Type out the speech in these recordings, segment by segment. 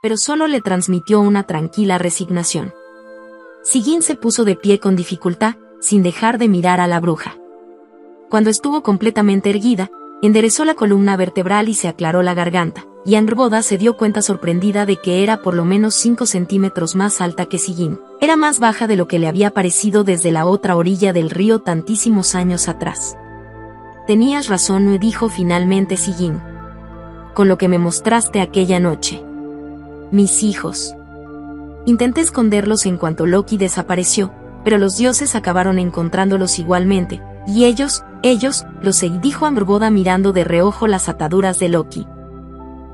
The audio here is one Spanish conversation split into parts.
pero solo le transmitió una tranquila resignación. Sigyn se puso de pie con dificultad, sin dejar de mirar a la bruja. Cuando estuvo completamente erguida, enderezó la columna vertebral y se aclaró la garganta, y Angrboda se dio cuenta sorprendida de que era por lo menos 5 centímetros más alta que Sigyn. Era más baja de lo que le había parecido desde la otra orilla del río tantísimos años atrás. «Tenías razón», me dijo finalmente Sigyn. «Con lo que me mostraste aquella noche. Mis hijos». Intenté esconderlos en cuanto Loki desapareció, pero los dioses acabaron encontrándolos igualmente, y ellos, los sé, dijo Angrboda mirando de reojo las ataduras de Loki.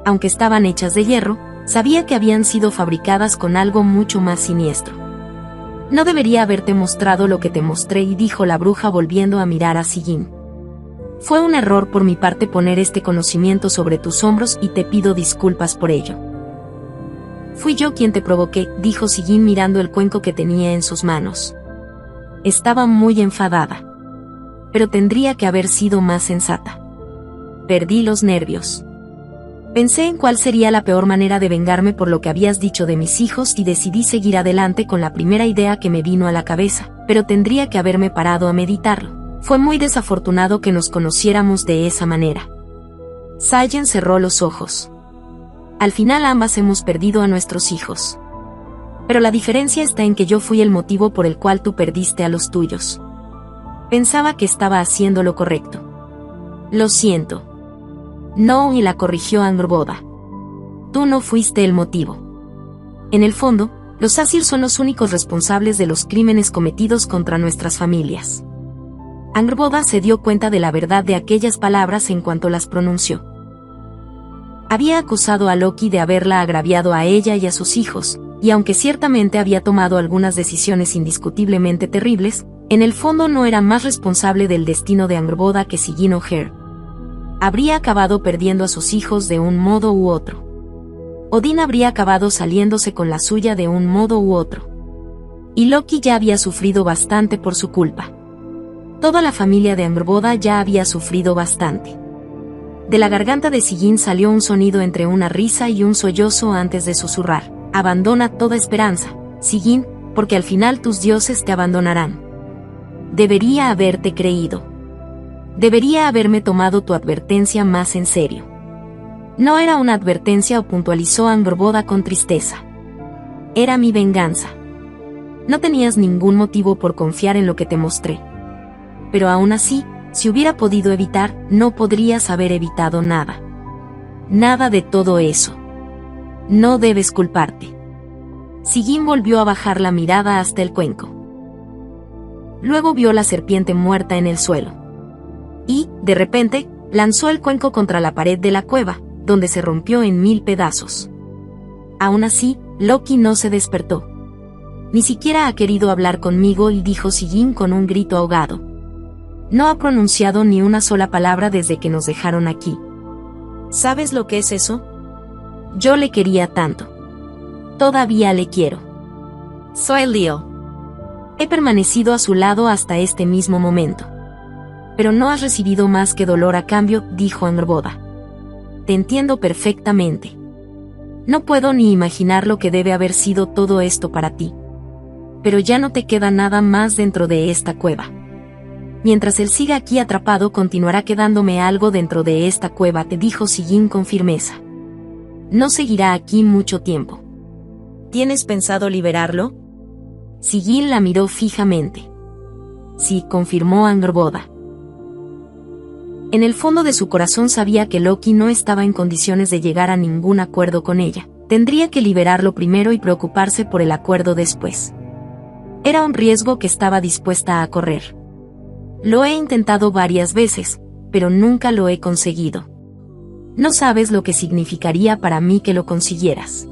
Aunque estaban hechas de hierro, sabía que habían sido fabricadas con algo mucho más siniestro. «No debería haberte mostrado lo que te mostré», y dijo la bruja volviendo a mirar a Sigyn. «Fue un error por mi parte poner este conocimiento sobre tus hombros y te pido disculpas por ello». «Fui yo quien te provoqué», dijo Sigyn mirando el cuenco que tenía en sus manos. Estaba muy enfadada. Pero tendría que haber sido más sensata. Perdí los nervios. Pensé en cuál sería la peor manera de vengarme por lo que habías dicho de mis hijos y decidí seguir adelante con la primera idea que me vino a la cabeza, pero tendría que haberme parado a meditarlo. Fue muy desafortunado que nos conociéramos de esa manera. Sigyn cerró los ojos. Al final ambas hemos perdido a nuestros hijos. Pero la diferencia está en que yo fui el motivo por el cual tú perdiste a los tuyos. Pensaba que estaba haciendo lo correcto. Lo siento. No, y la corrigió Angrboda. Tú no fuiste el motivo. En el fondo, los Asir son los únicos responsables de los crímenes cometidos contra nuestras familias. Angrboda se dio cuenta de la verdad de aquellas palabras en cuanto las pronunció. Había acusado a Loki de haberla agraviado a ella y a sus hijos, y aunque ciertamente había tomado algunas decisiones indiscutiblemente terribles, en el fondo no era más responsable del destino de Angrboda que Sigyn O'Hare. Habría acabado perdiendo a sus hijos de un modo u otro. Odín habría acabado saliéndose con la suya de un modo u otro. Y Loki ya había sufrido bastante por su culpa. Toda la familia de Angrboda ya había sufrido bastante. De la garganta de Sigyn salió un sonido entre una risa y un sollozo antes de susurrar: «Abandona toda esperanza, Sigyn, porque al final tus dioses te abandonarán. Debería haberte creído. Debería haberme tomado tu advertencia más en serio». «No era una advertencia», puntualizó Angrboda con tristeza. «Era mi venganza. No tenías ningún motivo por confiar en lo que te mostré. Pero aún así, si hubiera podido evitar, no podrías haber evitado nada. Nada de todo eso. No debes culparte». Sigyn volvió a bajar la mirada hasta el cuenco. Luego vio la serpiente muerta en el suelo. Y, de repente, lanzó el cuenco contra la pared de la cueva, donde se rompió en 1000 pedazos. Aún así, Loki no se despertó. «Ni siquiera ha querido hablar conmigo», y dijo Sigyn con un grito ahogado. «No ha pronunciado ni una sola palabra desde que nos dejaron aquí. ¿Sabes lo que es eso? Yo le quería tanto. Todavía le quiero. Soy Leo. He permanecido a su lado hasta este mismo momento. Pero no has recibido más que dolor a cambio», dijo Angrboda. «Te entiendo perfectamente. No puedo ni imaginar lo que debe haber sido todo esto para ti. Pero ya no te queda nada más dentro de esta cueva. Mientras él siga aquí atrapado, continuará quedándome algo dentro de esta cueva», te dijo Sigyn con firmeza. «No seguirá aquí mucho tiempo». «¿Tienes pensado liberarlo?» Sigyn la miró fijamente. «Sí», confirmó Angrboda. En el fondo de su corazón sabía que Loki no estaba en condiciones de llegar a ningún acuerdo con ella. Tendría que liberarlo primero y preocuparse por el acuerdo después. Era un riesgo que estaba dispuesta a correr. «Lo he intentado varias veces, pero nunca lo he conseguido. No sabes lo que significaría para mí que lo consiguieras».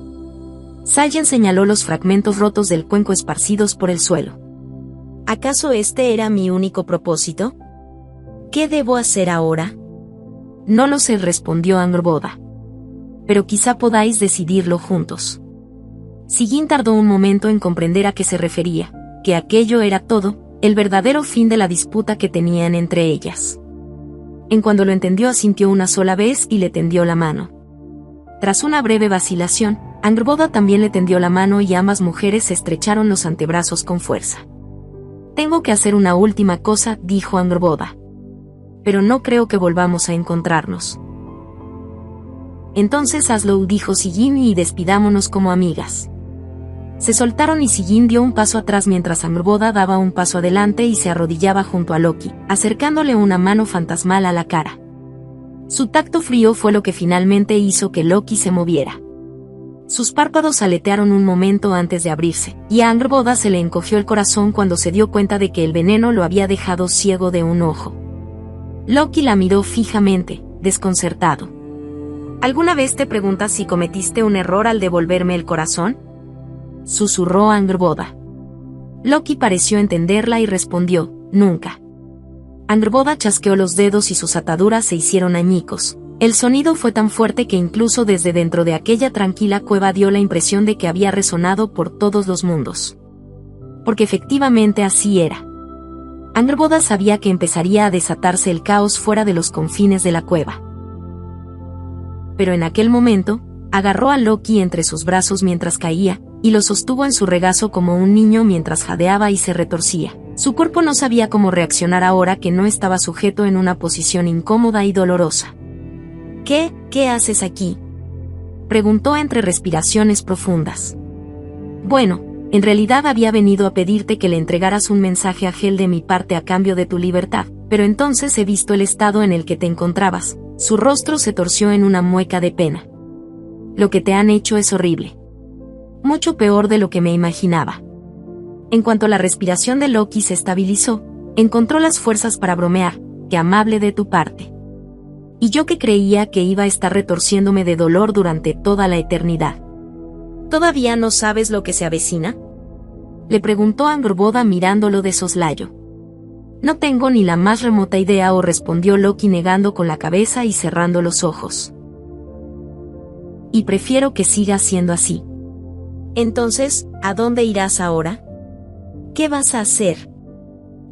Sigyn señaló los fragmentos rotos del cuenco esparcidos por el suelo. «¿Acaso este era mi único propósito? ¿Qué debo hacer ahora?» «No lo sé», respondió Angrboda. «Pero quizá podáis decidirlo juntos». Sigyn tardó un momento en comprender a qué se refería, que aquello era todo, el verdadero fin de la disputa que tenían entre ellas. En cuanto lo entendió, asintió una sola vez y le tendió la mano. Tras una breve vacilación, Angrboda también le tendió la mano y ambas mujeres se estrecharon los antebrazos con fuerza. «Tengo que hacer una última cosa», dijo Angrboda. «Pero no creo que volvamos a encontrarnos». «Entonces hazlo», dijo Sigyn, «y despidámonos como amigas». Se soltaron y Sigyn dio un paso atrás mientras Angrboda daba un paso adelante y se arrodillaba junto a Loki, acercándole una mano fantasmal a la cara. Su tacto frío fue lo que finalmente hizo que Loki se moviera. Sus párpados aletearon un momento antes de abrirse, y a Angrboda se le encogió el corazón cuando se dio cuenta de que el veneno lo había dejado ciego de un ojo. Loki la miró fijamente, desconcertado. «¿Alguna vez te preguntas si cometiste un error al devolverme el corazón?», susurró Angrboda. Loki pareció entenderla y respondió: «Nunca». Angrboda chasqueó los dedos y sus ataduras se hicieron añicos. El sonido fue tan fuerte que incluso desde dentro de aquella tranquila cueva dio la impresión de que había resonado por todos los mundos. Porque efectivamente así era. Angrboda sabía que empezaría a desatarse el caos fuera de los confines de la cueva. Pero en aquel momento, agarró a Loki entre sus brazos mientras caía, y lo sostuvo en su regazo como un niño mientras jadeaba y se retorcía. Su cuerpo no sabía cómo reaccionar ahora que no estaba sujeto en una posición incómoda y dolorosa. ¿Qué haces aquí?, preguntó entre respiraciones profundas. «Bueno, en realidad había venido a pedirte que le entregaras un mensaje a Hel de mi parte a cambio de tu libertad, pero entonces he visto el estado en el que te encontrabas». Su rostro se torció en una mueca de pena. «Lo que te han hecho es horrible. Mucho peor de lo que me imaginaba». En cuanto la respiración de Loki se estabilizó, encontró las fuerzas para bromear: «Qué amable de tu parte. Y yo que creía que iba a estar retorciéndome de dolor durante toda la eternidad». «¿Todavía no sabes lo que se avecina?», le preguntó Angrboda mirándolo de soslayo. «No tengo ni la más remota idea», respondió Loki negando con la cabeza y cerrando los ojos. «Y prefiero que siga siendo así». «Entonces, ¿a dónde irás ahora? ¿Qué vas a hacer?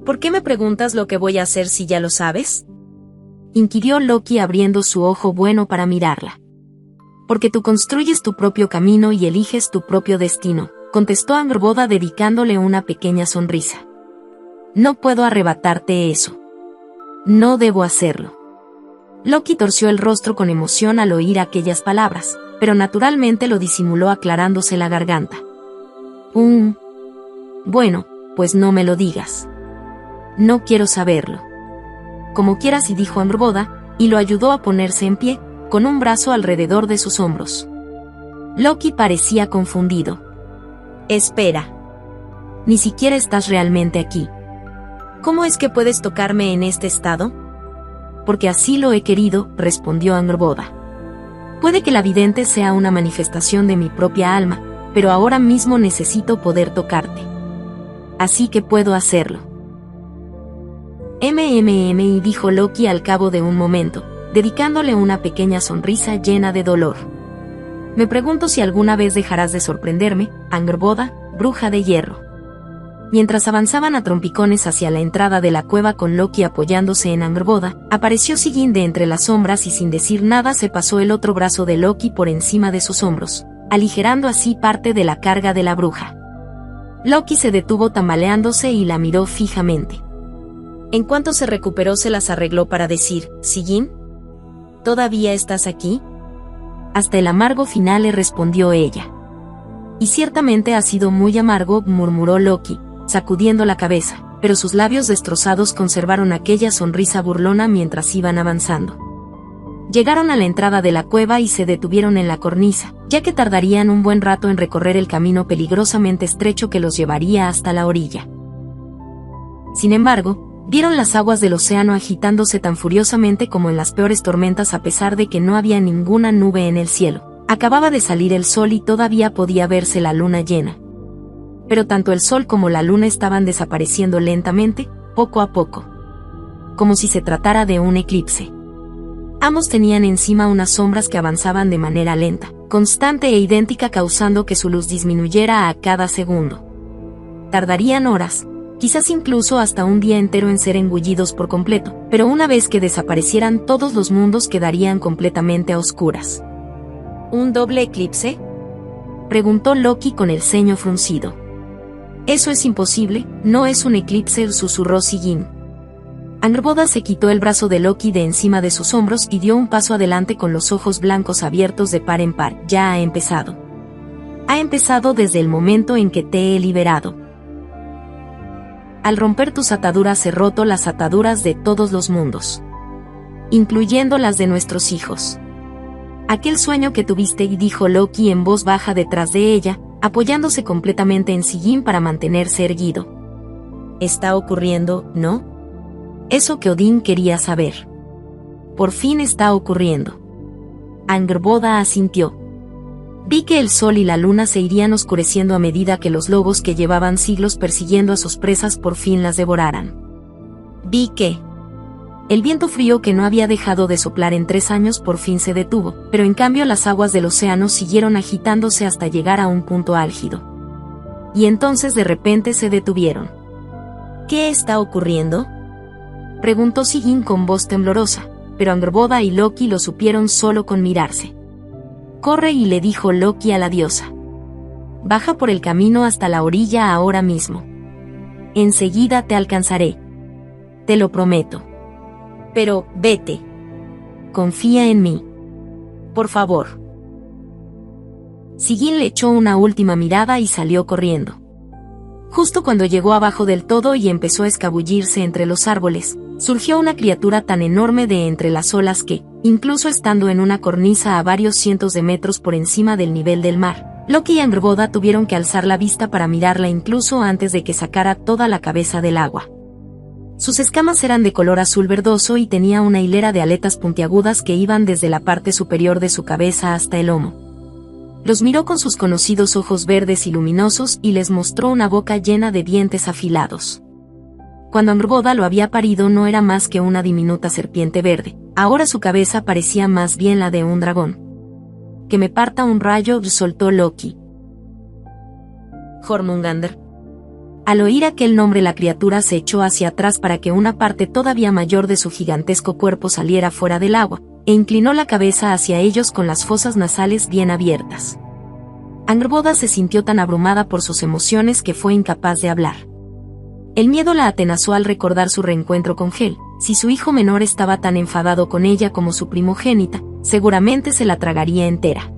¿Por qué me preguntas lo que voy a hacer si ya lo sabes?», inquirió Loki abriendo su ojo bueno para mirarla. «Porque tú construyes tu propio camino y eliges tu propio destino», contestó Angrboda dedicándole una pequeña sonrisa. «No puedo arrebatarte eso. No debo hacerlo». Loki torció el rostro con emoción al oír aquellas palabras, pero naturalmente lo disimuló aclarándose la garganta. Bueno, pues no me lo digas. No quiero saberlo». «Como quieras», y dijo Angrboda, y lo ayudó a ponerse en pie, con un brazo alrededor de sus hombros. Loki parecía confundido. «Espera. Ni siquiera estás realmente aquí. ¿Cómo es que puedes tocarme en este estado?». «Porque así lo he querido», respondió Angrboda. «Puede que la vidente sea una manifestación de mi propia alma, pero ahora mismo necesito poder tocarte. Así que puedo hacerlo». Y dijo Loki al cabo de un momento, dedicándole una pequeña sonrisa llena de dolor. «Me pregunto si alguna vez dejarás de sorprenderme, Angrboda, bruja de hierro». Mientras avanzaban a trompicones hacia la entrada de la cueva con Loki apoyándose en Angrboda, apareció Sigyn de entre las sombras y sin decir nada se pasó el otro brazo de Loki por encima de sus hombros, aligerando así parte de la carga de la bruja. Loki se detuvo tambaleándose y la miró fijamente. En cuanto se recuperó se las arregló para decir: «Sigyn, ¿todavía estás aquí?». «Hasta el amargo final», le respondió ella. «Y ciertamente ha sido muy amargo», murmuró Loki, sacudiendo la cabeza, pero sus labios destrozados conservaron aquella sonrisa burlona mientras iban avanzando. Llegaron a la entrada de la cueva y se detuvieron en la cornisa, ya que tardarían un buen rato en recorrer el camino peligrosamente estrecho que los llevaría hasta la orilla. Sin embargo, vieron las aguas del océano agitándose tan furiosamente como en las peores tormentas a pesar de que no había ninguna nube en el cielo. Acababa de salir el sol y todavía podía verse la luna llena. Pero tanto el sol como la luna estaban desapareciendo lentamente, poco a poco. Como si se tratara de un eclipse. Ambos tenían encima unas sombras que avanzaban de manera lenta, constante e idéntica, causando que su luz disminuyera a cada segundo. Tardarían horas, quizás incluso hasta un día entero en ser engullidos por completo, pero una vez que desaparecieran todos los mundos quedarían completamente a oscuras. ¿Un doble eclipse?, Preguntó Loki con el ceño fruncido. Eso es imposible, no es un eclipse, susurró Sigyn. Angrboda se quitó el brazo de Loki de encima de sus hombros y dio un paso adelante con los ojos blancos abiertos de par en par. Ya ha empezado. Ha empezado desde el momento en que te he liberado. Al romper tus ataduras he roto las ataduras de todos los mundos, incluyendo las de nuestros hijos. Aquel sueño que tuviste, dijo Loki en voz baja detrás de ella, apoyándose completamente en Sigyn para mantenerse erguido. Está ocurriendo, ¿no? Eso que Odín quería saber. Por fin está ocurriendo. Angrboda asintió. Vi que el sol y la luna se irían oscureciendo a medida que los lobos que llevaban siglos persiguiendo a sus presas por fin las devoraran. Vi que el viento frío que no había dejado de soplar en 3 años por fin se detuvo, pero en cambio las aguas del océano siguieron agitándose hasta llegar a un punto álgido. Y entonces de repente se detuvieron. ¿Qué está ocurriendo?, preguntó Sigyn con voz temblorosa, pero Angrboda y Loki lo supieron solo con mirarse. Corre, y le dijo Loki a la diosa. Baja por el camino hasta la orilla ahora mismo. Enseguida te alcanzaré. Te lo prometo. Pero, vete. Confía en mí. Por favor. Sigyn le echó una última mirada y salió corriendo. Justo cuando llegó abajo del todo y empezó a escabullirse entre los árboles, surgió una criatura tan enorme de entre las olas que, incluso estando en una cornisa a varios cientos de metros por encima del nivel del mar, Loki y Angrboda tuvieron que alzar la vista para mirarla incluso antes de que sacara toda la cabeza del agua. Sus escamas eran de color azul verdoso y tenía una hilera de aletas puntiagudas que iban desde la parte superior de su cabeza hasta el lomo. Los miró con sus conocidos ojos verdes y luminosos y les mostró una boca llena de dientes afilados. Cuando Angrboda lo había parido no era más que una diminuta serpiente verde, ahora su cabeza parecía más bien la de un dragón. Que me parta un rayo, soltó Loki. Jormungandr. Al oír aquel nombre la criatura se echó hacia atrás para que una parte todavía mayor de su gigantesco cuerpo saliera fuera del agua, e inclinó la cabeza hacia ellos con las fosas nasales bien abiertas. Angrboda se sintió tan abrumada por sus emociones que fue incapaz de hablar. El miedo la atenazó al recordar su reencuentro con Hel. Si su hijo menor estaba tan enfadado con ella como su primogénita, seguramente se la tragaría entera.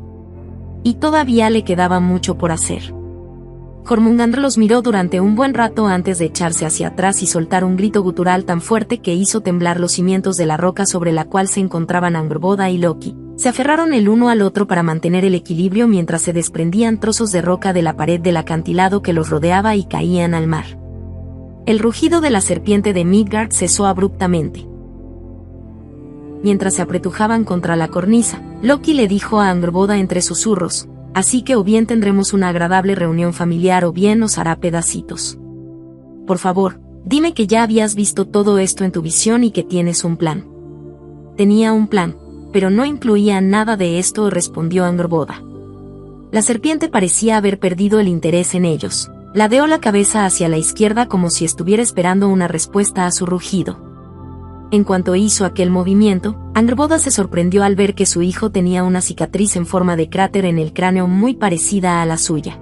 Y todavía le quedaba mucho por hacer. Jormungandr los miró durante un buen rato antes de echarse hacia atrás y soltar un grito gutural tan fuerte que hizo temblar los cimientos de la roca sobre la cual se encontraban Angrboda y Loki. Se aferraron el uno al otro para mantener el equilibrio mientras se desprendían trozos de roca de la pared del acantilado que los rodeaba y caían al mar. El rugido de la serpiente de Midgard cesó abruptamente. Mientras se apretujaban contra la cornisa, Loki le dijo a Angrboda entre susurros: así que o bien tendremos una agradable reunión familiar o bien nos hará pedacitos. Por favor, dime que ya habías visto todo esto en tu visión y que tienes un plan. Tenía un plan, pero no incluía nada de esto, respondió Angrboda. La serpiente parecía haber perdido el interés en ellos. Ladeó la cabeza hacia la izquierda como si estuviera esperando una respuesta a su rugido. En cuanto hizo aquel movimiento, Angrboda se sorprendió al ver que su hijo tenía una cicatriz en forma de cráter en el cráneo muy parecida a la suya.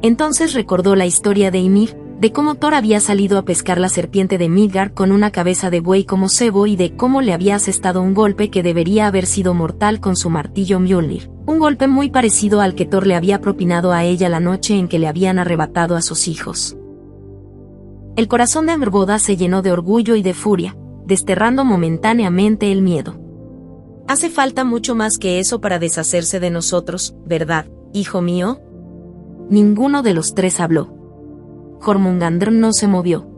Entonces recordó la historia de Ymir, de cómo Thor había salido a pescar la serpiente de Midgard con una cabeza de buey como cebo y de cómo le había asestado un golpe que debería haber sido mortal con su martillo Mjolnir, un golpe muy parecido al que Thor le había propinado a ella la noche en que le habían arrebatado a sus hijos. El corazón de Angrboda se llenó de orgullo y de furia, desterrando momentáneamente el miedo. Hace falta mucho más que eso para deshacerse de nosotros, ¿verdad, hijo mío? Ninguno de los tres habló. Jormungandr no se movió.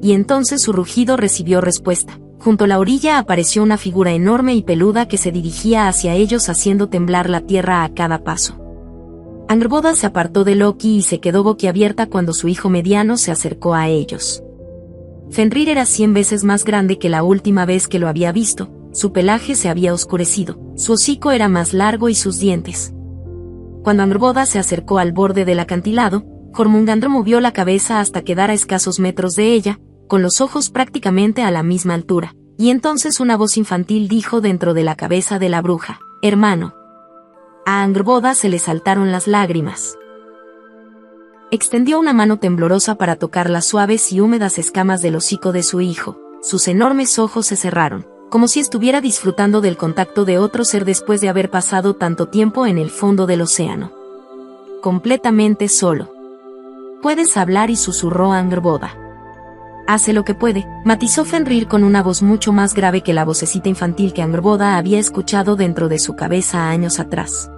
Y entonces su rugido recibió respuesta. Junto a la orilla apareció una figura enorme y peluda que se dirigía hacia ellos haciendo temblar la tierra a cada paso. Angrboda se apartó de Loki y se quedó boquiabierta cuando su hijo mediano se acercó a ellos. Fenrir era 100 veces más grande que la última vez que lo había visto, su pelaje se había oscurecido, su hocico era más largo y sus dientes. Cuando Angrboda se acercó al borde del acantilado, Jormungandr movió la cabeza hasta quedar a escasos metros de ella, con los ojos prácticamente a la misma altura, y entonces una voz infantil dijo dentro de la cabeza de la bruja: hermano. A Angrboda se le saltaron las lágrimas. Extendió una mano temblorosa para tocar las suaves y húmedas escamas del hocico de su hijo. Sus enormes ojos se cerraron, como si estuviera disfrutando del contacto de otro ser después de haber pasado tanto tiempo en el fondo del océano. Completamente solo. Puedes hablar, y susurró Angrboda. Hace lo que puede, matizó Fenrir con una voz mucho más grave que la vocecita infantil que Angrboda había escuchado dentro de su cabeza años atrás.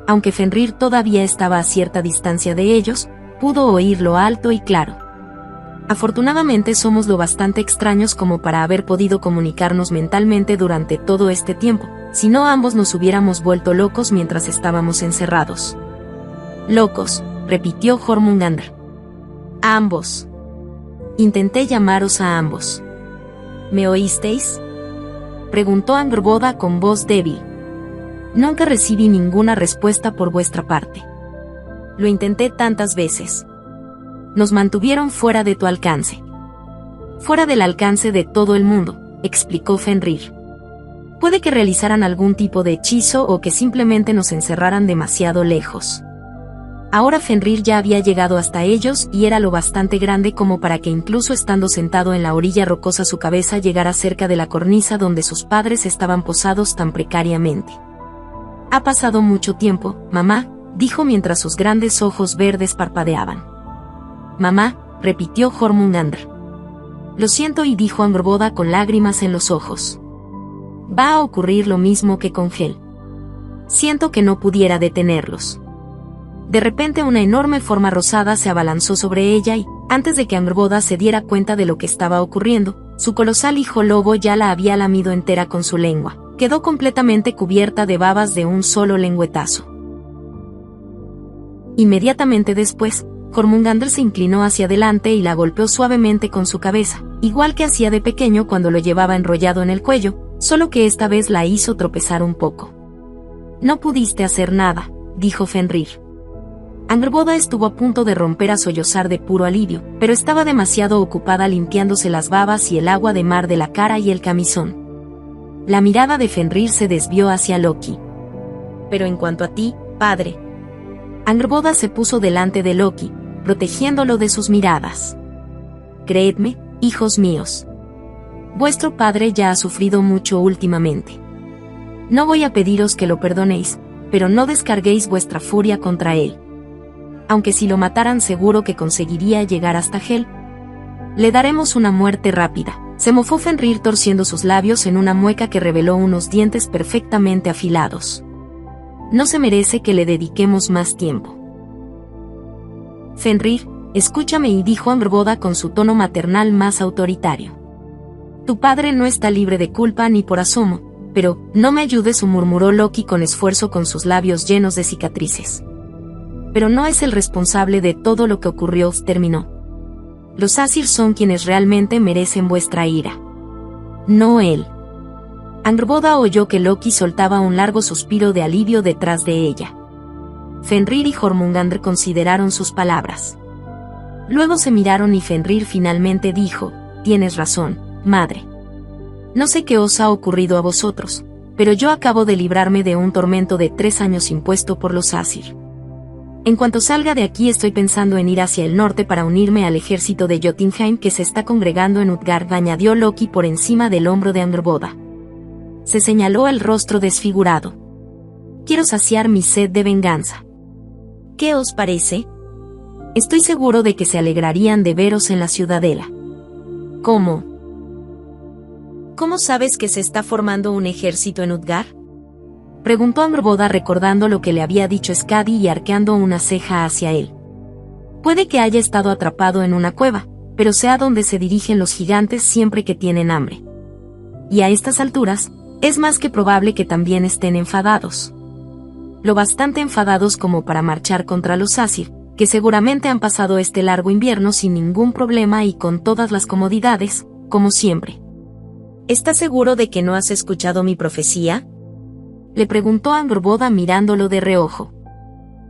Aunque Fenrir todavía estaba a cierta distancia de ellos, pudo oírlo alto y claro. Afortunadamente somos lo bastante extraños como para haber podido comunicarnos mentalmente durante todo este tiempo, si no ambos nos hubiéramos vuelto locos mientras estábamos encerrados. Locos, repitió Jormungandr. Ambos. Intenté llamaros a ambos. ¿Me oísteis?, preguntó Angrboda con voz débil. Nunca recibí ninguna respuesta por vuestra parte. Lo intenté tantas veces. Nos mantuvieron fuera de tu alcance. Fuera del alcance de todo el mundo, explicó Fenrir. Puede que realizaran algún tipo de hechizo o que simplemente nos encerraran demasiado lejos. Ahora Fenrir ya había llegado hasta ellos y era lo bastante grande como para que incluso estando sentado en la orilla rocosa su cabeza llegara cerca de la cornisa donde sus padres estaban posados tan precariamente. Ha pasado mucho tiempo, mamá, dijo mientras sus grandes ojos verdes parpadeaban. Mamá, repitió Jormungandr. Lo siento, y dijo Angrboda con lágrimas en los ojos. Va a ocurrir lo mismo que con Hel. Siento que no pudiera detenerlos. De repente una enorme forma rosada se abalanzó sobre ella y, antes de que Angrboda se diera cuenta de lo que estaba ocurriendo, su colosal hijo lobo ya la había lamido entera con su lengua. Quedó completamente cubierta de babas de un solo lengüetazo. Inmediatamente después, Jormungandr se inclinó hacia adelante y la golpeó suavemente con su cabeza, igual que hacía de pequeño cuando lo llevaba enrollado en el cuello, solo que esta vez la hizo tropezar un poco. No pudiste hacer nada, dijo Fenrir. Angrboda estuvo a punto de romper a sollozar de puro alivio, pero estaba demasiado ocupada limpiándose las babas y el agua de mar de la cara y el camisón. La mirada de Fenrir se desvió hacia Loki. Pero en cuanto a ti, padre. Angrboda se puso delante de Loki, protegiéndolo de sus miradas. Creedme, hijos míos. Vuestro padre ya ha sufrido mucho últimamente. No voy a pediros que lo perdonéis, pero no descarguéis vuestra furia contra él. Aunque si lo mataran seguro que conseguiría llegar hasta Hel. Le daremos una muerte rápida. Se mofó Fenrir torciendo sus labios en una mueca que reveló unos dientes perfectamente afilados. No se merece que le dediquemos más tiempo. Fenrir, escúchame, y dijo Angrboda con su tono maternal más autoritario. Tu padre no está libre de culpa ni por asomo, pero no me ayudes, murmuró Loki con esfuerzo con sus labios llenos de cicatrices. Pero no es el responsable de todo lo que ocurrió, terminó. Los Asir son quienes realmente merecen vuestra ira. No él. Angrboda oyó que Loki soltaba un largo suspiro de alivio detrás de ella. Fenrir y Jormungandr consideraron sus palabras. Luego se miraron y Fenrir finalmente dijo, tienes razón, madre. No sé qué os ha ocurrido a vosotros, pero yo acabo de librarme de un tormento de 3 años impuesto por los Asir. En cuanto salga de aquí estoy pensando en ir hacia el norte para unirme al ejército de Jotunheim que se está congregando en Utgard, añadió Loki por encima del hombro de Angrboda. Se señaló el rostro desfigurado. Quiero saciar mi sed de venganza. ¿Qué os parece? Estoy seguro de que se alegrarían de veros en la ciudadela. ¿Cómo? ¿Cómo sabes que se está formando un ejército en Utgard? Preguntó Angrboda recordando lo que le había dicho Skadi y arqueando una ceja hacia él. Puede que haya estado atrapado en una cueva, pero sé a dónde se dirigen los gigantes siempre que tienen hambre. Y a estas alturas, es más que probable que también estén enfadados. Lo bastante enfadados como para marchar contra los Asir, que seguramente han pasado este largo invierno sin ningún problema y con todas las comodidades, como siempre. ¿Estás seguro de que no has escuchado mi profecía?, le preguntó Angrboda mirándolo de reojo.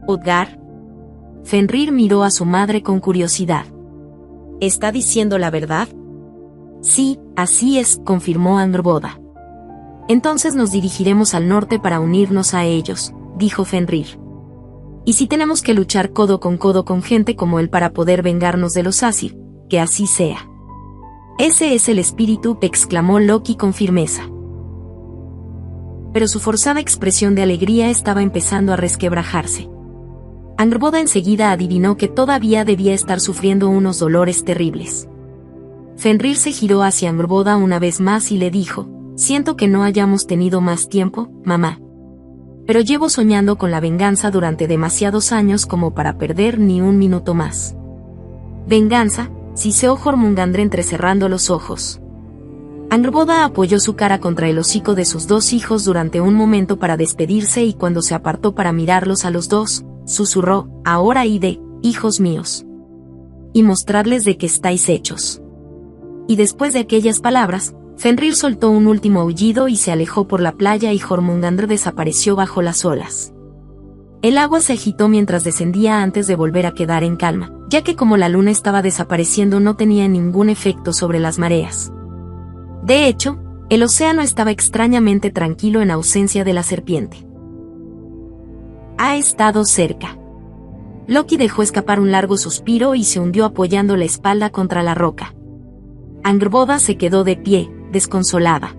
¿Utgard? Fenrir miró a su madre con curiosidad. ¿Está diciendo la verdad? Sí, así es, confirmó Angrboda. Entonces nos dirigiremos al norte para unirnos a ellos, dijo Fenrir. Y si tenemos que luchar codo con gente como él para poder vengarnos de los Asir, que así sea. Ese es el espíritu, exclamó Loki con firmeza. Pero su forzada expresión de alegría estaba empezando a resquebrajarse. Angrboda enseguida adivinó que todavía debía estar sufriendo unos dolores terribles. Fenrir se giró hacia Angrboda una vez más y le dijo: siento que no hayamos tenido más tiempo, mamá. Pero llevo soñando con la venganza durante demasiados años como para perder ni un minuto más. Venganza, siseó Jormungandr entrecerrando los ojos. Angrboda apoyó su cara contra el hocico de sus dos hijos durante un momento para despedirse y cuando se apartó para mirarlos a los dos, susurró: ahora id, hijos míos. Y mostradles de qué estáis hechos. Y después de aquellas palabras, Fenrir soltó un último aullido y se alejó por la playa y Jormungandr desapareció bajo las olas. El agua se agitó mientras descendía antes de volver a quedar en calma, ya que como la luna estaba desapareciendo no tenía ningún efecto sobre las mareas. De hecho, el océano estaba extrañamente tranquilo en ausencia de la serpiente. Ha estado cerca. Loki dejó escapar un largo suspiro y se hundió apoyando la espalda contra la roca. Angrboda se quedó de pie, desconsolada.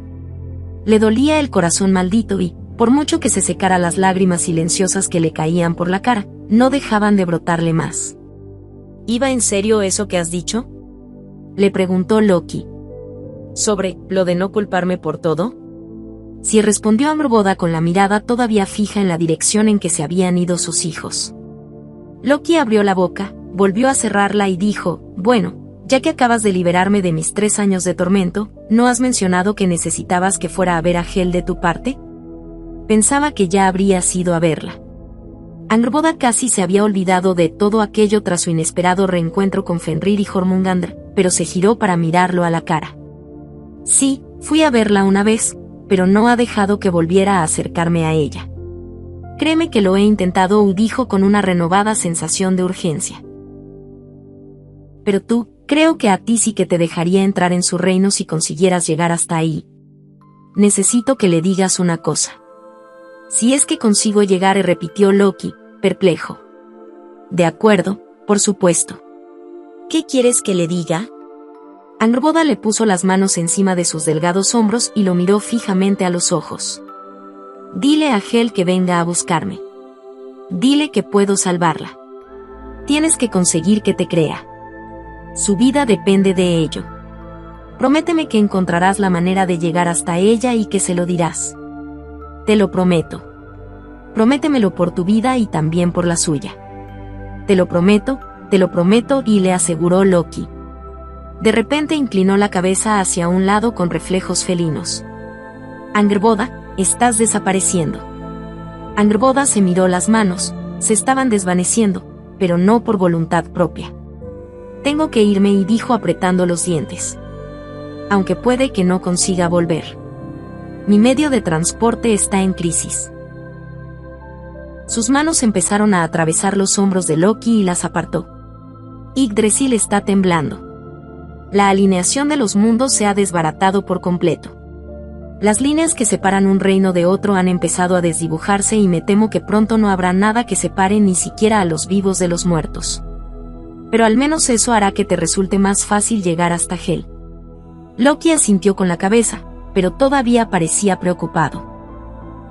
Le dolía el corazón maldito y, por mucho que se secara las lágrimas silenciosas que le caían por la cara, no dejaban de brotarle más. ¿Iba en serio eso que has dicho?, le preguntó Loki. ¿Sobre lo de no culparme por todo? Sí, respondió Angrboda con la mirada todavía fija en la dirección en que se habían ido sus hijos. Loki abrió la boca, volvió a cerrarla y dijo: bueno, ya que acabas de liberarme de mis 3 años de tormento, ¿no has mencionado que necesitabas que fuera a ver a Hel de tu parte? Pensaba que ya habrías ido a verla. Angrboda casi se había olvidado de todo aquello tras su inesperado reencuentro con Fenrir y Jormungandr, pero se giró para mirarlo a la cara. Sí, fui a verla una vez, pero no ha dejado que volviera a acercarme a ella. Créeme que lo he intentado, dijo con una renovada sensación de urgencia. Pero tú, creo que a ti sí que te dejaría entrar en su reino si consiguieras llegar hasta ahí. Necesito que le digas una cosa. Si es que consigo llegar, repitió Loki, perplejo. De acuerdo, por supuesto. ¿Qué quieres que le diga? Angrboda le puso las manos encima de sus delgados hombros y lo miró fijamente a los ojos. Dile a Hel que venga a buscarme. Dile que puedo salvarla. Tienes que conseguir que te crea. Su vida depende de ello. Prométeme que encontrarás la manera de llegar hasta ella y que se lo dirás. Te lo prometo. Prométemelo por tu vida y también por la suya. Te lo prometo, y le aseguró Loki. De repente inclinó la cabeza hacia un lado con reflejos felinos. Angrboda, estás desapareciendo. Angrboda se miró las manos, se estaban desvaneciendo, pero no por voluntad propia. Tengo que irme, y dijo apretando los dientes. Aunque puede que no consiga volver. Mi medio de transporte está en crisis. Sus manos empezaron a atravesar los hombros de Loki y las apartó. Yggdrasil está temblando. La alineación de los mundos se ha desbaratado por completo. Las líneas que separan un reino de otro han empezado a desdibujarse y me temo que pronto no habrá nada que separe ni siquiera a los vivos de los muertos. Pero al menos eso hará que te resulte más fácil llegar hasta Hel. Loki asintió con la cabeza, pero todavía parecía preocupado.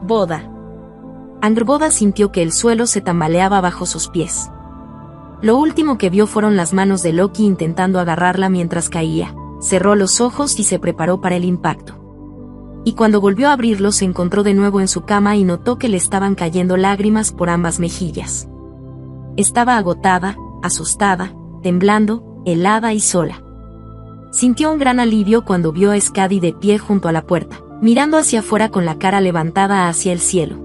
Boda. Angrboda sintió que el suelo se tambaleaba bajo sus pies. Lo último que vio fueron las manos de Loki intentando agarrarla mientras caía. Cerró los ojos y se preparó para el impacto. Y cuando volvió a abrirlos se encontró de nuevo en su cama y notó que le estaban cayendo lágrimas por ambas mejillas. Estaba agotada, asustada, temblando, helada y sola. Sintió un gran alivio cuando vio a Skadi de pie junto a la puerta, mirando hacia afuera con la cara levantada hacia el cielo.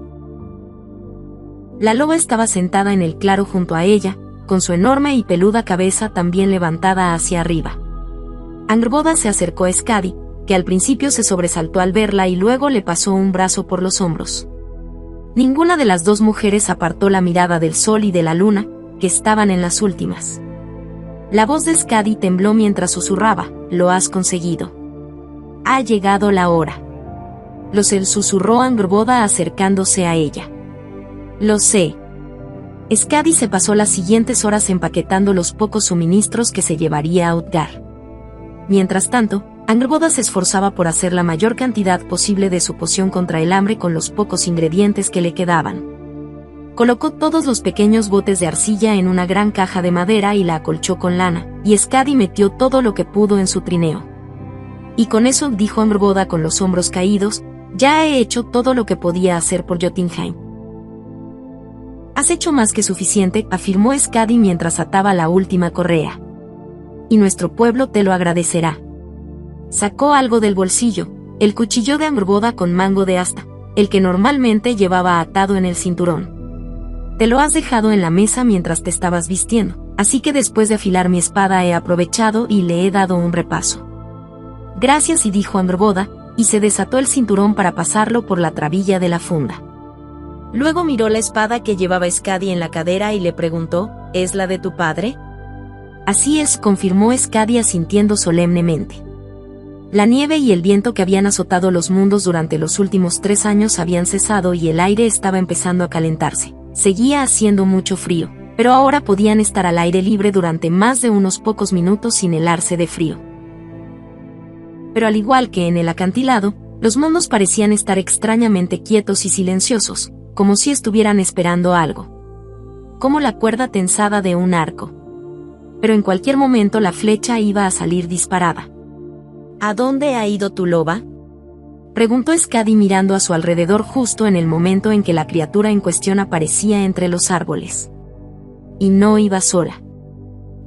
La loba estaba sentada en el claro junto a ella, con su enorme y peluda cabeza también levantada hacia arriba. Angrboda se acercó a Skadi, que al principio se sobresaltó al verla y luego le pasó un brazo por los hombros. Ninguna de las dos mujeres apartó la mirada del sol y de la luna, que estaban en las últimas. La voz de Skadi tembló mientras susurraba: «Lo has conseguido. Ha llegado la hora». Susurró Angrboda acercándose a ella. Lo sé. Skadi se pasó las siguientes horas empaquetando los pocos suministros que se llevaría a Utgard. Mientras tanto, Angrboda se esforzaba por hacer la mayor cantidad posible de su poción contra el hambre con los pocos ingredientes que le quedaban. Colocó todos los pequeños botes de arcilla en una gran caja de madera y la acolchó con lana, y Skadi metió todo lo que pudo en su trineo. Y con eso, dijo Angrboda con los hombros caídos, ya he hecho todo lo que podía hacer por Jotunheim. Has hecho más que suficiente, afirmó Skadi mientras ataba la última correa. Y nuestro pueblo te lo agradecerá. Sacó algo del bolsillo, el cuchillo de Angrboda con mango de asta, el que normalmente llevaba atado en el cinturón. Te lo has dejado en la mesa mientras te estabas vistiendo, así que después de afilar mi espada he aprovechado y le he dado un repaso. Gracias, y dijo Angrboda, y se desató el cinturón para pasarlo por la trabilla de la funda. Luego miró la espada que llevaba Skadi en la cadera y le preguntó, ¿es la de tu padre? Así es, confirmó Skadi asintiendo solemnemente. La nieve y el viento que habían azotado los mundos durante los últimos 3 años habían cesado y el aire estaba empezando a calentarse. Seguía haciendo mucho frío, pero ahora podían estar al aire libre durante más de unos pocos minutos sin helarse de frío. Pero al igual que en el acantilado, los mundos parecían estar extrañamente quietos y silenciosos, como si estuvieran esperando algo. Como la cuerda tensada de un arco. Pero en cualquier momento la flecha iba a salir disparada. ¿A dónde ha ido tu loba?, preguntó Skadi mirando a su alrededor justo en el momento en que la criatura en cuestión aparecía entre los árboles. Y no iba sola.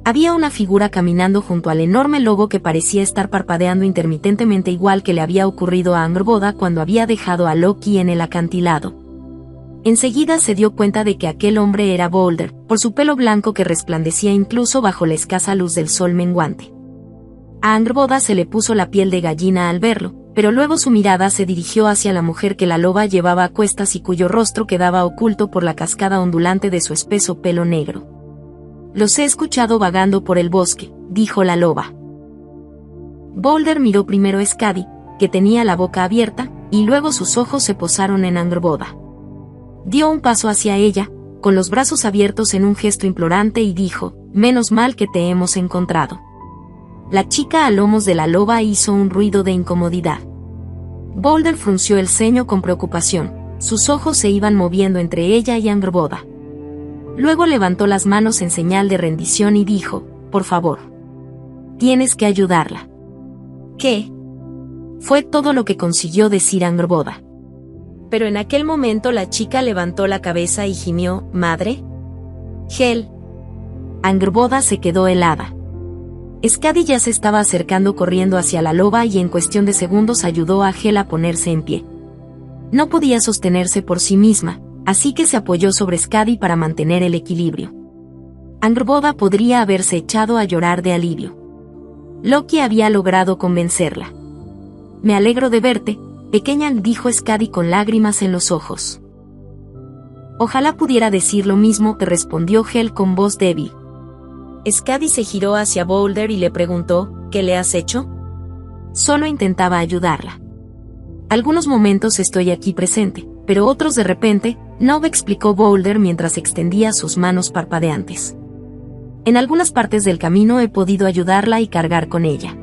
Había una figura caminando junto al enorme lobo que parecía estar parpadeando intermitentemente, igual que le había ocurrido a Angrboda cuando había dejado a Loki en el acantilado. Enseguida se dio cuenta de que aquel hombre era Boulder, por su pelo blanco que resplandecía incluso bajo la escasa luz del sol menguante. A Angrboda se le puso la piel de gallina al verlo, pero luego su mirada se dirigió hacia la mujer que la loba llevaba a cuestas y cuyo rostro quedaba oculto por la cascada ondulante de su espeso pelo negro. Los he escuchado vagando por el bosque, dijo la loba. Boulder miró primero a Skadi, que tenía la boca abierta, y luego sus ojos se posaron en Angrboda. Dio un paso hacia ella, con los brazos abiertos en un gesto implorante, y dijo, menos mal que te hemos encontrado. La chica a lomos de la loba hizo un ruido de incomodidad. Boulder frunció el ceño con preocupación, sus ojos se iban moviendo entre ella y Angrboda. Luego levantó las manos en señal de rendición y dijo, por favor. Tienes que ayudarla. ¿Qué? Fue todo lo que consiguió decir Angrboda. Pero en aquel momento la chica levantó la cabeza y gimió, ¿madre? Hel. Angrboda se quedó helada. Skadi ya se estaba acercando corriendo hacia la loba y en cuestión de segundos ayudó a Hel a ponerse en pie. No podía sostenerse por sí misma, así que se apoyó sobre Skadi para mantener el equilibrio. Angrboda podría haberse echado a llorar de alivio. Loki había logrado convencerla. Me alegro de verte, pequeña, dijo Skadi con lágrimas en los ojos. Ojalá pudiera decir lo mismo, te respondió Hel con voz débil. Skadi se giró hacia Boulder y le preguntó, ¿qué le has hecho? Solo intentaba ayudarla. Algunos momentos estoy aquí presente, pero otros de repente, no, explicó Boulder mientras extendía sus manos parpadeantes. En algunas partes del camino he podido ayudarla y cargar con ella.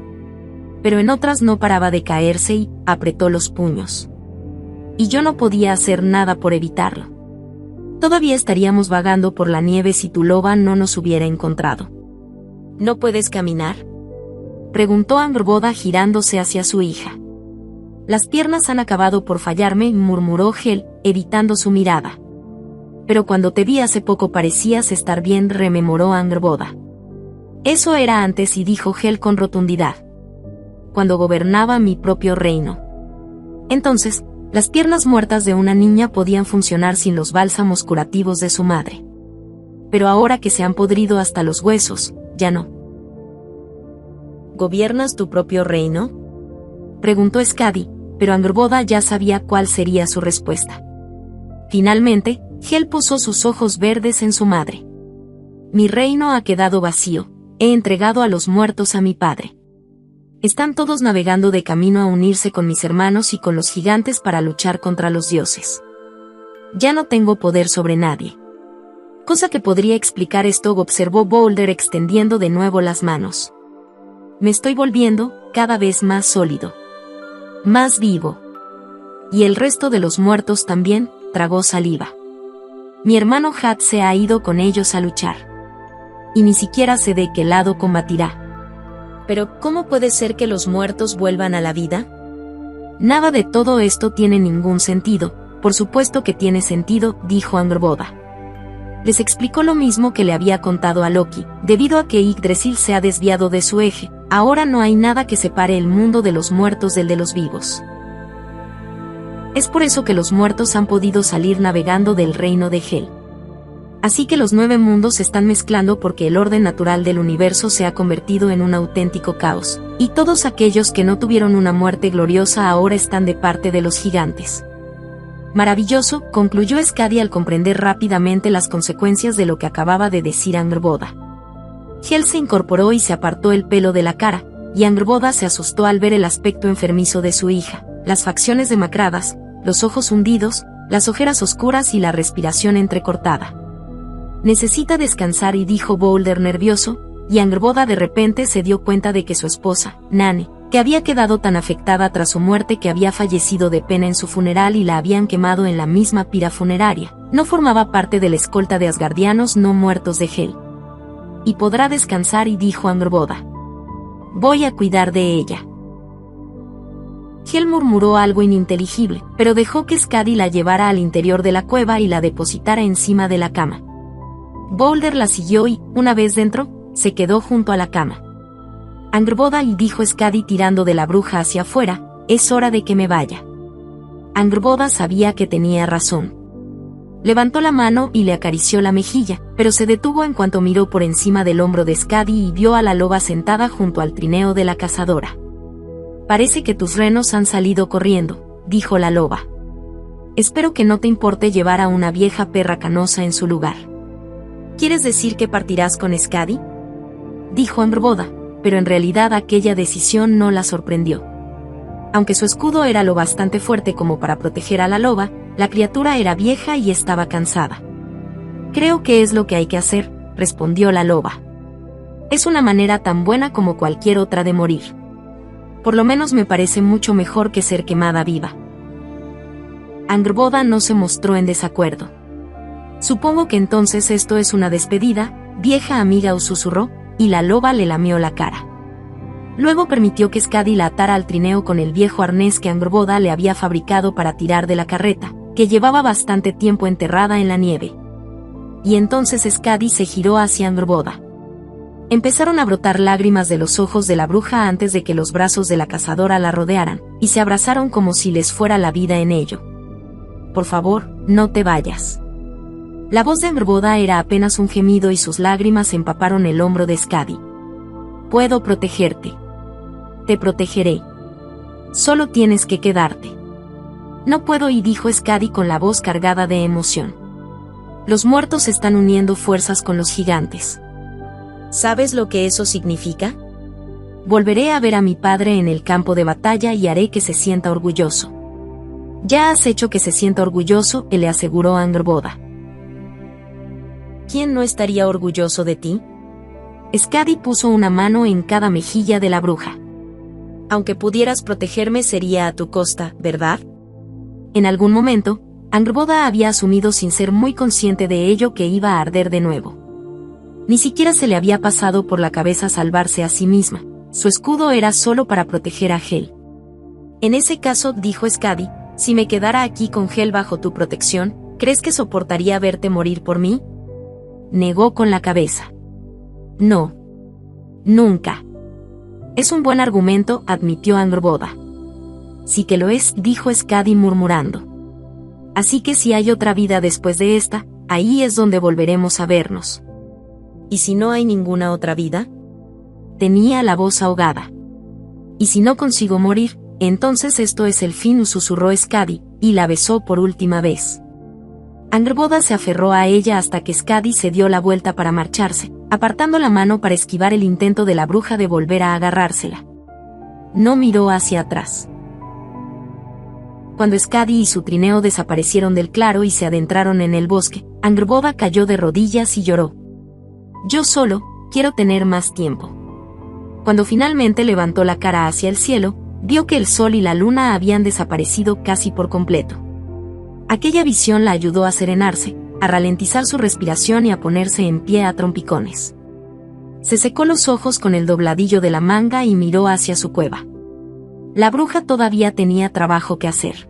Pero en otras no paraba de caerse y apretó los puños. Y yo no podía hacer nada por evitarlo. Todavía estaríamos vagando por la nieve si tu loba no nos hubiera encontrado. ¿No puedes caminar?, preguntó Angrboda girándose hacia su hija. Las piernas han acabado por fallarme, murmuró Hel, evitando su mirada. Pero cuando te vi hace poco parecías estar bien, rememoró Angrboda. Eso era antes, y dijo Hel con rotundidad. Cuando gobernaba mi propio reino. Entonces, las piernas muertas de una niña podían funcionar sin los bálsamos curativos de su madre. Pero ahora que se han podrido hasta los huesos, ya no. ¿Gobiernas tu propio reino?, preguntó Skadi, pero Angrboda ya sabía cuál sería su respuesta. Finalmente, Hel posó sus ojos verdes en su madre. Mi reino ha quedado vacío, he entregado a los muertos a mi padre. Están todos navegando de camino a unirse con mis hermanos y con los gigantes para luchar contra los dioses. Ya no tengo poder sobre nadie. Cosa que podría explicar esto, observó Boulder extendiendo de nuevo las manos. Me estoy volviendo cada vez más sólido. Más vivo. Y el resto de los muertos también, tragó saliva. Mi hermano Hat se ha ido con ellos a luchar. Y ni siquiera sé de qué lado combatirá. Pero, ¿cómo puede ser que los muertos vuelvan a la vida? Nada de todo esto tiene ningún sentido. Por supuesto que tiene sentido, dijo Angrboda. Les explicó lo mismo que le había contado a Loki. Debido a que Yggdrasil se ha desviado de su eje, ahora no hay nada que separe el mundo de los muertos del de los vivos. Es por eso que los muertos han podido salir navegando del reino de Hel. Así que los 9 mundos se están mezclando porque el orden natural del universo se ha convertido en un auténtico caos, y todos aquellos que no tuvieron una muerte gloriosa ahora están de parte de los gigantes. Maravilloso, concluyó Skadi al comprender rápidamente las consecuencias de lo que acababa de decir Angrboda. Hel se incorporó y se apartó el pelo de la cara, y Angrboda se asustó al ver el aspecto enfermizo de su hija, las facciones demacradas, los ojos hundidos, las ojeras oscuras y la respiración entrecortada. Necesita descansar, y dijo Boulder nervioso, y Angrboda de repente se dio cuenta de que su esposa, Nane, que había quedado tan afectada tras su muerte que había fallecido de pena en su funeral y la habían quemado en la misma pira funeraria, no formaba parte de la escolta de asgardianos no muertos de Hel. Y podrá descansar, y dijo Angrboda. Voy a cuidar de ella. Hel murmuró algo ininteligible, pero dejó que Skadi la llevara al interior de la cueva y la depositara encima de la cama. Boulder la siguió y, una vez dentro, se quedó junto a la cama. Angrboda, y dijo Skadi tirando de la bruja hacia afuera, es hora de que me vaya. Angrboda sabía que tenía razón. Levantó la mano y le acarició la mejilla, pero se detuvo en cuanto miró por encima del hombro de Skadi y vio a la loba sentada junto al trineo de la cazadora. Parece que tus renos han salido corriendo, dijo la loba. Espero que no te importe llevar a una vieja perra canosa en su lugar. ¿Quieres decir que partirás con Skadi? Dijo Angrboda, pero en realidad aquella decisión no la sorprendió. Aunque su escudo era lo bastante fuerte como para proteger a la loba, la criatura era vieja y estaba cansada. Creo que es lo que hay que hacer, respondió la loba. Es una manera tan buena como cualquier otra de morir. Por lo menos me parece mucho mejor que ser quemada viva. Angrboda no se mostró en desacuerdo. Supongo que entonces esto es una despedida, vieja amiga, susurró, y la loba le lamió la cara. Luego permitió que Skadi la atara al trineo con el viejo arnés que Angrboda le había fabricado para tirar de la carreta, que llevaba bastante tiempo enterrada en la nieve. Y entonces Skadi se giró hacia Angrboda. Empezaron a brotar lágrimas de los ojos de la bruja antes de que los brazos de la cazadora la rodearan, y se abrazaron como si les fuera la vida en ello. Por favor, no te vayas. La voz de Angrboda era apenas un gemido y sus lágrimas empaparon el hombro de Skadi. Puedo protegerte. Te protegeré. Solo tienes que quedarte. No puedo, y dijo Skadi con la voz cargada de emoción. Los muertos están uniendo fuerzas con los gigantes. ¿Sabes lo que eso significa? Volveré a ver a mi padre en el campo de batalla y haré que se sienta orgulloso. Ya has hecho que se sienta orgulloso, le aseguró Angrboda. ¿Quién no estaría orgulloso de ti? Skadi puso una mano en cada mejilla de la bruja. Aunque pudieras protegerme sería a tu costa, ¿verdad? En algún momento, Angrboda había asumido sin ser muy consciente de ello que iba a arder de nuevo. Ni siquiera se le había pasado por la cabeza salvarse a sí misma, su escudo era solo para proteger a Hel. En ese caso, dijo Skadi, si me quedara aquí con Hel bajo tu protección, ¿crees que soportaría verte morir por mí? Negó con la cabeza. No. Nunca. Es un buen argumento, admitió Angrboda. Sí que lo es, dijo Skadi murmurando. Así que si hay otra vida después de esta, ahí es donde volveremos a vernos. ¿Y si no hay ninguna otra vida? Tenía la voz ahogada. Y si no consigo morir, entonces esto es el fin, susurró Skadi, y la besó por última vez. Angrboda se aferró a ella hasta que Skadi se dio la vuelta para marcharse, apartando la mano para esquivar el intento de la bruja de volver a agarrársela. No miró hacia atrás. Cuando Skadi y su trineo desaparecieron del claro y se adentraron en el bosque, Angrboda cayó de rodillas y lloró. Yo solo quiero tener más tiempo. Cuando finalmente levantó la cara hacia el cielo, vio que el sol y la luna habían desaparecido casi por completo. Aquella visión la ayudó a serenarse, a ralentizar su respiración y a ponerse en pie a trompicones. Se secó los ojos con el dobladillo de la manga y miró hacia su cueva. La bruja todavía tenía trabajo que hacer.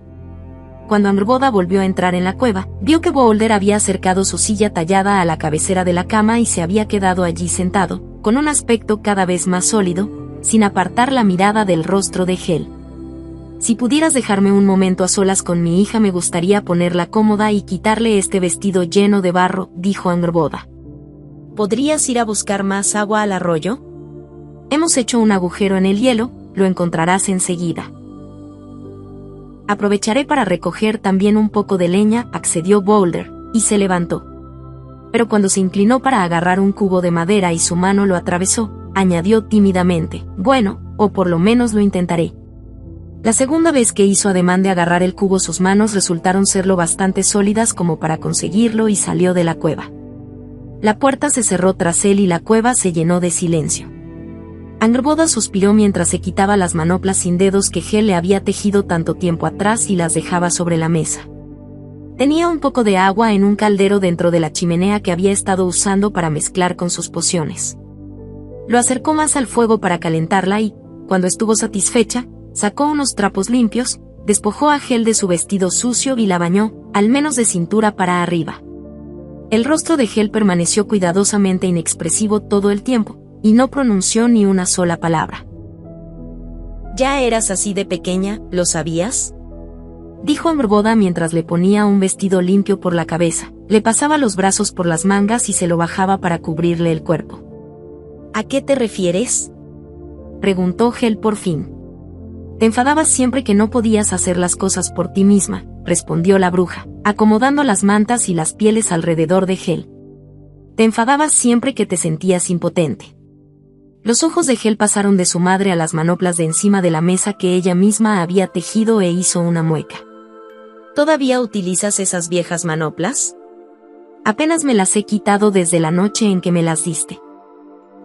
Cuando Angrboda volvió a entrar en la cueva, vio que Boulder había acercado su silla tallada a la cabecera de la cama y se había quedado allí sentado, con un aspecto cada vez más sólido, sin apartar la mirada del rostro de Hel. Si pudieras dejarme un momento a solas con mi hija, me gustaría ponerla cómoda y quitarle este vestido lleno de barro, dijo Angrboda. ¿Podrías ir a buscar más agua al arroyo? Hemos hecho un agujero en el hielo, lo encontrarás enseguida. Aprovecharé para recoger también un poco de leña, accedió Boulder, y se levantó. Pero cuando se inclinó para agarrar un cubo de madera y su mano lo atravesó, añadió tímidamente, bueno, o por lo menos lo intentaré. La segunda vez que hizo ademán de agarrar el cubo, sus manos resultaron ser lo bastante sólidas como para conseguirlo y salió de la cueva. La puerta se cerró tras él y la cueva se llenó de silencio. Angrboda suspiró mientras se quitaba las manoplas sin dedos que Hel le había tejido tanto tiempo atrás y las dejaba sobre la mesa. Tenía un poco de agua en un caldero dentro de la chimenea que había estado usando para mezclar con sus pociones. Lo acercó más al fuego para calentarla y, cuando estuvo satisfecha, sacó unos trapos limpios, despojó a Hel de su vestido sucio y la bañó, al menos de cintura para arriba. El rostro de Hel permaneció cuidadosamente inexpresivo todo el tiempo, y no pronunció ni una sola palabra. ¿Ya eras así de pequeña, lo sabías?, dijo Angrboda mientras le ponía un vestido limpio por la cabeza, le pasaba los brazos por las mangas y se lo bajaba para cubrirle el cuerpo. ¿A qué te refieres?, preguntó Hel por fin. Te enfadabas siempre que no podías hacer las cosas por ti misma, respondió la bruja, acomodando las mantas y las pieles alrededor de Hel. Te enfadabas siempre que te sentías impotente. Los ojos de Hel pasaron de su madre a las manoplas de encima de la mesa que ella misma había tejido e hizo una mueca. ¿Todavía utilizas esas viejas manoplas? Apenas me las he quitado desde la noche en que me las diste.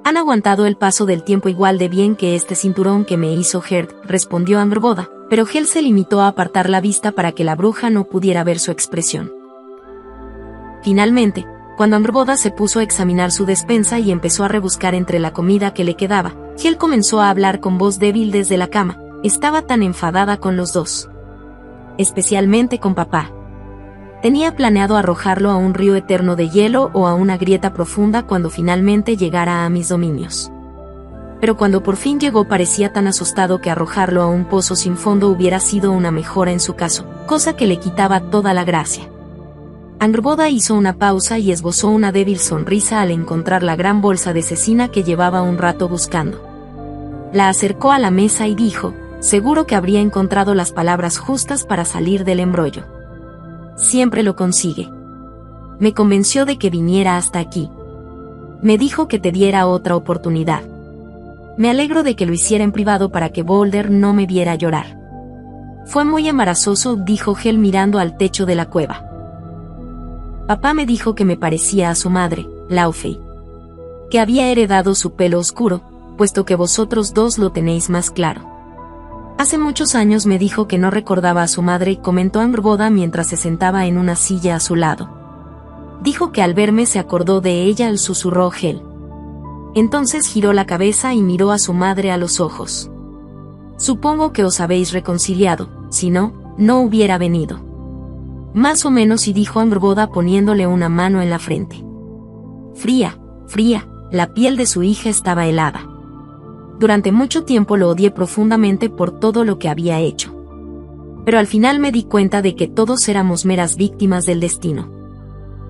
Han aguantado el paso del tiempo igual de bien que este cinturón que me hizo Gerd, respondió Angrboda, pero Hel se limitó a apartar la vista para que la bruja no pudiera ver su expresión. Finalmente, cuando Angrboda se puso a examinar su despensa y empezó a rebuscar entre la comida que le quedaba, Hel comenzó a hablar con voz débil desde la cama. Estaba tan enfadada con los dos. Especialmente con papá. Tenía planeado arrojarlo a un río eterno de hielo o a una grieta profunda cuando finalmente llegara a mis dominios. Pero cuando por fin llegó parecía tan asustado que arrojarlo a un pozo sin fondo hubiera sido una mejora en su caso, cosa que le quitaba toda la gracia. Angrboda hizo una pausa y esbozó una débil sonrisa al encontrar la gran bolsa de cecina que llevaba un rato buscando. La acercó a la mesa y dijo, seguro que habría encontrado las palabras justas para salir del embrollo. Siempre lo consigue. Me convenció de que viniera hasta aquí. Me dijo que te diera otra oportunidad. Me alegro de que lo hiciera en privado para que Boulder no me viera llorar. Fue muy embarazoso, dijo Hel mirando al techo de la cueva. Papá me dijo que me parecía a su madre, Laufey. Que había heredado su pelo oscuro, puesto que vosotros dos lo tenéis más claro. Hace muchos años me dijo que no recordaba a su madre, comentó Angrboda mientras se sentaba en una silla a su lado. Dijo que al verme se acordó de ella, susurró Hel. Entonces giró la cabeza y miró a su madre a los ojos. Supongo que os habéis reconciliado, si no, no hubiera venido. Más o menos, y dijo Angrboda poniéndole una mano en la frente. Fría, la piel de su hija estaba helada. Durante mucho tiempo lo odié profundamente por todo lo que había hecho. Pero al final me di cuenta de que todos éramos meras víctimas del destino.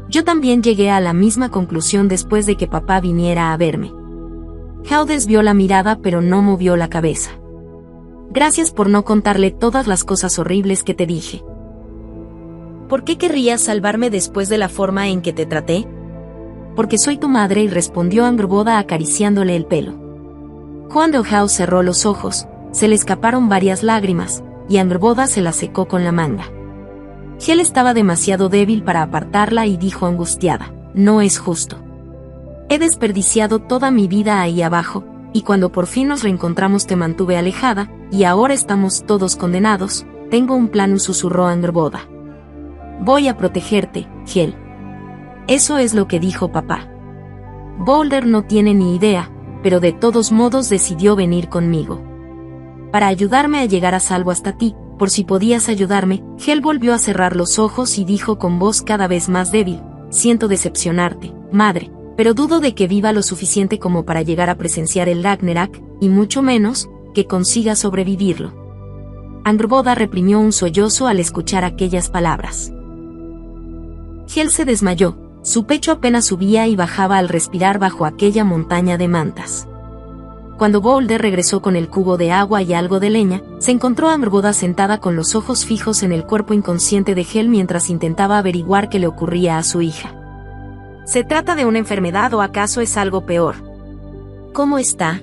Yo también llegué a la misma conclusión después de que papá viniera a verme. Hel desvió la mirada pero no movió la cabeza. Gracias por no contarle todas las cosas horribles que te dije. ¿Por qué querrías salvarme después de la forma en que te traté? Porque soy tu madre, y respondió Angrboda acariciándole el pelo. Cuando Hel cerró los ojos, se le escaparon varias lágrimas, y Angrboda se la secó con la manga. Hel estaba demasiado débil para apartarla y dijo angustiada: «No es justo. He desperdiciado toda mi vida ahí abajo, y cuando por fin nos reencontramos te mantuve alejada, y ahora estamos todos condenados. Tengo un plan», susurró Angrboda. «Voy a protegerte, Hel». Eso es lo que dijo papá. Boulder no tiene ni idea, pero de todos modos decidió venir conmigo. Para ayudarme a llegar a salvo hasta ti, por si podías ayudarme. Hel volvió a cerrar los ojos y dijo con voz cada vez más débil: «Siento decepcionarte, madre, pero dudo de que viva lo suficiente como para llegar a presenciar el Ragnarok, y mucho menos, que consiga sobrevivirlo». Angrboda reprimió un sollozo al escuchar aquellas palabras. Hel se desmayó, su pecho apenas subía y bajaba al respirar bajo aquella montaña de mantas. Cuando Boulder regresó con el cubo de agua y algo de leña, se encontró a Angrboda sentada con los ojos fijos en el cuerpo inconsciente de Hel mientras intentaba averiguar qué le ocurría a su hija. ¿Se trata de una enfermedad o acaso es algo peor? ¿Cómo está?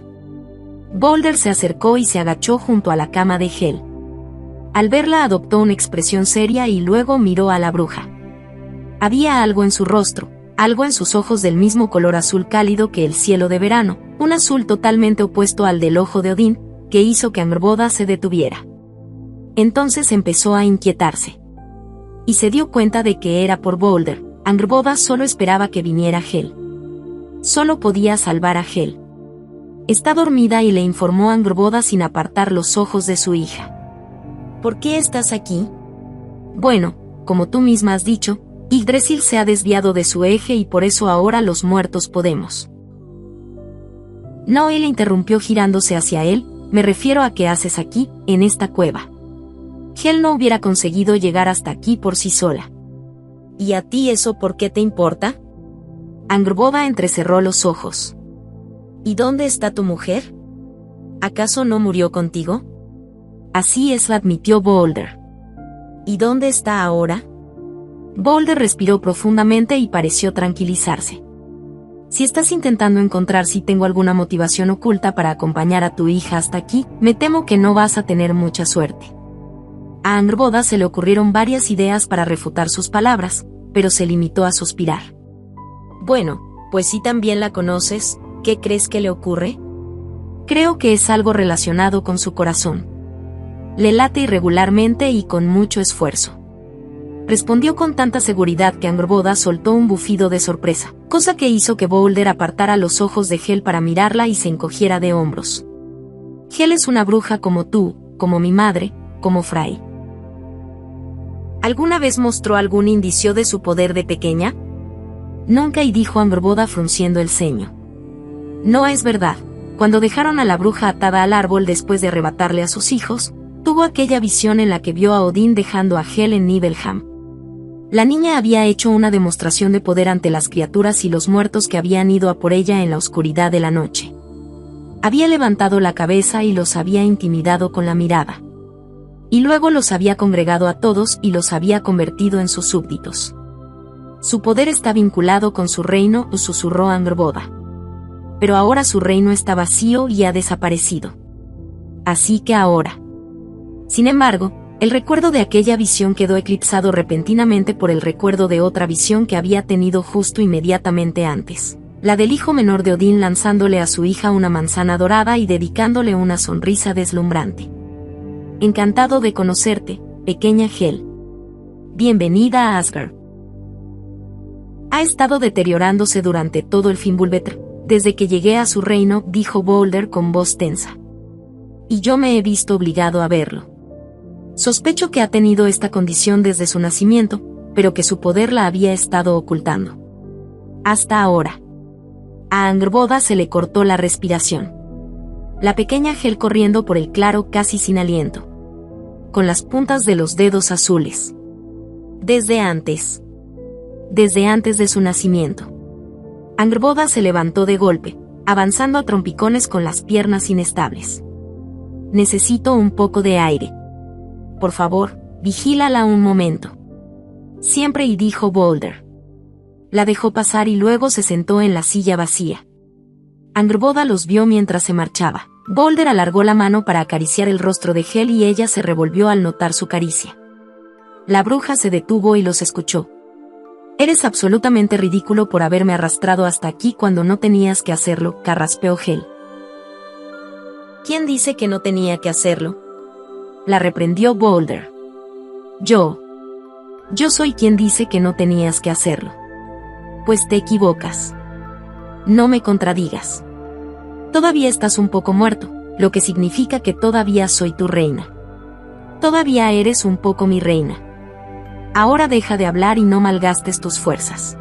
Boulder se acercó y se agachó junto a la cama de Hel. Al verla adoptó una expresión seria y luego miró a la bruja. Había algo en su rostro, algo en sus ojos del mismo color azul cálido que el cielo de verano, un azul totalmente opuesto al del ojo de Odín, que hizo que Angrboda se detuviera. Entonces empezó a inquietarse. Y se dio cuenta de que era por Boulder. Angrboda solo esperaba que viniera Hel. Solo podía salvar a Hel. Está dormida, y le informó Angrboda sin apartar los ojos de su hija. ¿Por qué estás aquí? Bueno, como tú misma has dicho, Yggdrasil se ha desviado de su eje y por eso ahora los muertos podemos. No, él interrumpió girándose hacia él. Me refiero a qué haces aquí, en esta cueva. Hel no hubiera conseguido llegar hasta aquí por sí sola. ¿Y a ti eso por qué te importa? Angrboda entrecerró los ojos. ¿Y dónde está tu mujer? ¿Acaso no murió contigo? Así es, admitió Boulder. ¿Y dónde está ahora? Boulder respiró profundamente y pareció tranquilizarse. Si estás intentando encontrar si tengo alguna motivación oculta para acompañar a tu hija hasta aquí, me temo que no vas a tener mucha suerte. A Angrboda se le ocurrieron varias ideas para refutar sus palabras, pero se limitó a suspirar. Bueno, pues si también la conoces, ¿qué crees que le ocurre? Creo que es algo relacionado con su corazón. Le late irregularmente y con mucho esfuerzo. Respondió con tanta seguridad que Angrboda soltó un bufido de sorpresa, cosa que hizo que Boulder apartara los ojos de Hel para mirarla y se encogiera de hombros. Hel es una bruja como tú, como mi madre, como Frey. ¿Alguna vez mostró algún indicio de su poder de pequeña? Nunca, y dijo Angrboda frunciendo el ceño. No es verdad. Cuando dejaron a la bruja atada al árbol después de arrebatarle a sus hijos, tuvo aquella visión en la que vio a Odín dejando a Hel en Nibelheim. La niña había hecho una demostración de poder ante las criaturas y los muertos que habían ido a por ella en la oscuridad de la noche. Había levantado la cabeza y los había intimidado con la mirada. Y luego los había congregado a todos y los había convertido en sus súbditos. Su poder está vinculado con su reino, susurró Angrboda. Pero ahora su reino está vacío y ha desaparecido. Así que ahora. Sin embargo, el recuerdo de aquella visión quedó eclipsado repentinamente por el recuerdo de otra visión que había tenido justo inmediatamente antes. La del hijo menor de Odín lanzándole a su hija una manzana dorada y dedicándole una sonrisa deslumbrante. Encantado de conocerte, pequeña Hel. Bienvenida a Asgard. Ha estado deteriorándose durante todo el Fimbulvetr, desde que llegué a su reino, dijo Boulder con voz tensa. Y yo me he visto obligado a verlo. Sospecho que ha tenido esta condición desde su nacimiento, pero que su poder la había estado ocultando. Hasta ahora. A Angrboda se le cortó la respiración. La pequeña Hel corriendo por el claro casi sin aliento. Con las puntas de los dedos azules. Desde antes de su nacimiento. Angrboda se levantó de golpe, avanzando a trompicones con las piernas inestables. Necesito un poco de aire. Por favor, vigílala un momento. Siempre, y dijo Boulder. La dejó pasar y luego se sentó en la silla vacía. Angrboda los vio mientras se marchaba. Boulder alargó la mano para acariciar el rostro de Hel y ella se revolvió al notar su caricia. La bruja se detuvo y los escuchó. «Eres absolutamente ridículo por haberme arrastrado hasta aquí cuando no tenías que hacerlo», carraspeó Hel. «¿Quién dice que no tenía que hacerlo?», la reprendió Boulder. Yo soy quien dice que no tenías que hacerlo. Pues te equivocas. No me contradigas. Todavía estás un poco muerto, lo que significa que todavía soy tu reina. Todavía eres un poco mi reina. Ahora deja de hablar y no malgastes tus fuerzas.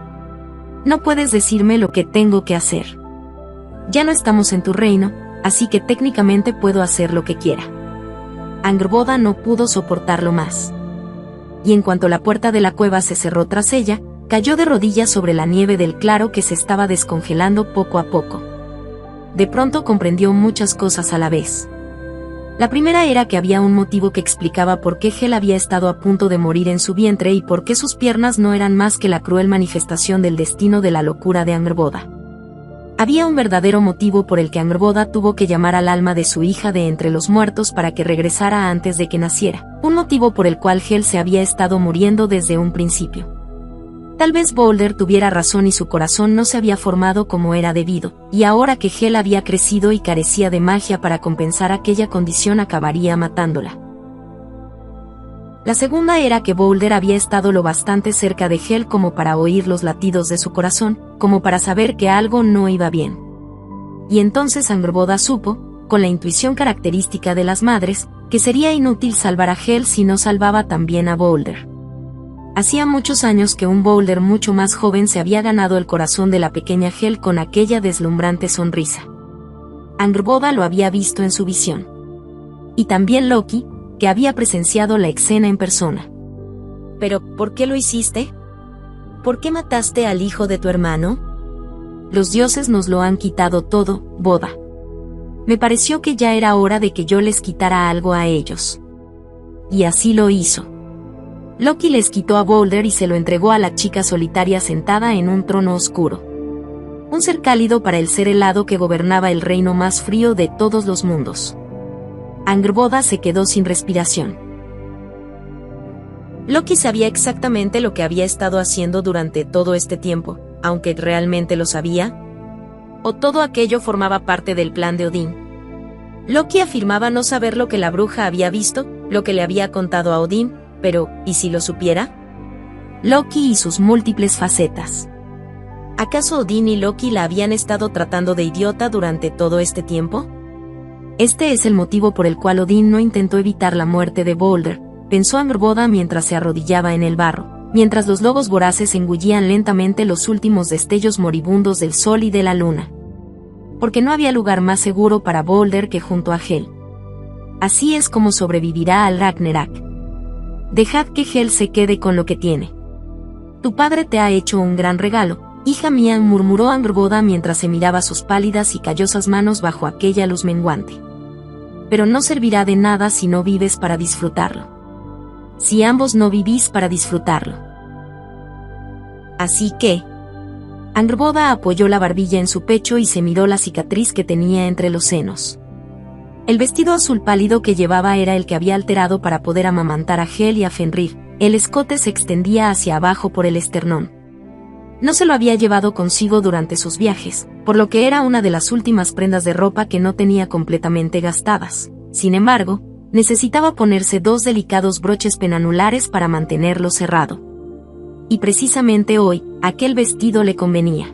No puedes decirme lo que tengo que hacer. Ya no estamos en tu reino, así que técnicamente puedo hacer lo que quiera. Angrboda no pudo soportarlo más. Y en cuanto la puerta de la cueva se cerró tras ella, cayó de rodillas sobre la nieve del claro que se estaba descongelando poco a poco. De pronto comprendió muchas cosas a la vez. La primera era que había un motivo que explicaba por qué Hel había estado a punto de morir en su vientre y por qué sus piernas no eran más que la cruel manifestación del destino de la locura de Angrboda. Había un verdadero motivo por el que Angrboda tuvo que llamar al alma de su hija de entre los muertos para que regresara antes de que naciera, un motivo por el cual Hel se había estado muriendo desde un principio. Tal vez Boulder tuviera razón y su corazón no se había formado como era debido, y ahora que Hel había crecido y carecía de magia para compensar aquella condición acabaría matándola. La segunda era que Boulder había estado lo bastante cerca de Hel como para oír los latidos de su corazón, como para saber que algo no iba bien. Y entonces Angrboda supo, con la intuición característica de las madres, que sería inútil salvar a Hel si no salvaba también a Boulder. Hacía muchos años que un Boulder mucho más joven se había ganado el corazón de la pequeña Hel con aquella deslumbrante sonrisa. Angrboda lo había visto en su visión. Y también Loki, que había presenciado la escena en persona. «¿Pero por qué lo hiciste? ¿Por qué mataste al hijo de tu hermano?» «Los dioses nos lo han quitado todo, Boda. Me pareció que ya era hora de que yo les quitara algo a ellos. Y así lo hizo». Loki les quitó a Boulder y se lo entregó a la chica solitaria sentada en un trono oscuro. Un ser cálido para el ser helado que gobernaba el reino más frío de todos los mundos. Angrboda se quedó sin respiración. Loki sabía exactamente lo que había estado haciendo durante todo este tiempo, aunque realmente lo sabía. ¿O todo aquello formaba parte del plan de Odín? Loki afirmaba no saber lo que la bruja había visto, lo que le había contado a Odín, pero, ¿y si lo supiera? Loki y sus múltiples facetas. ¿Acaso Odín y Loki la habían estado tratando de idiota durante todo este tiempo? Este es el motivo por el cual Odín no intentó evitar la muerte de Boulder, pensó Angrboda mientras se arrodillaba en el barro, mientras los lobos voraces engullían lentamente los últimos destellos moribundos del sol y de la luna. Porque no había lugar más seguro para Boulder que junto a Hel. Así es como sobrevivirá al Ragnarok. Dejad que Hel se quede con lo que tiene. Tu padre te ha hecho un gran regalo, hija mía, murmuró Angrboda mientras se miraba sus pálidas y callosas manos bajo aquella luz menguante. Pero no servirá de nada si no vives para disfrutarlo. Si ambos no vivís para disfrutarlo. Así que... Angrboda apoyó la barbilla en su pecho y se miró la cicatriz que tenía entre los senos. El vestido azul pálido que llevaba era el que había alterado para poder amamantar a Hel y a Fenrir. El escote se extendía hacia abajo por el esternón. No se lo había llevado consigo durante sus viajes, por lo que era una de las últimas prendas de ropa que no tenía completamente gastadas. Sin embargo, necesitaba ponerse 2 delicados broches penanulares para mantenerlo cerrado. Y precisamente hoy, aquel vestido le convenía.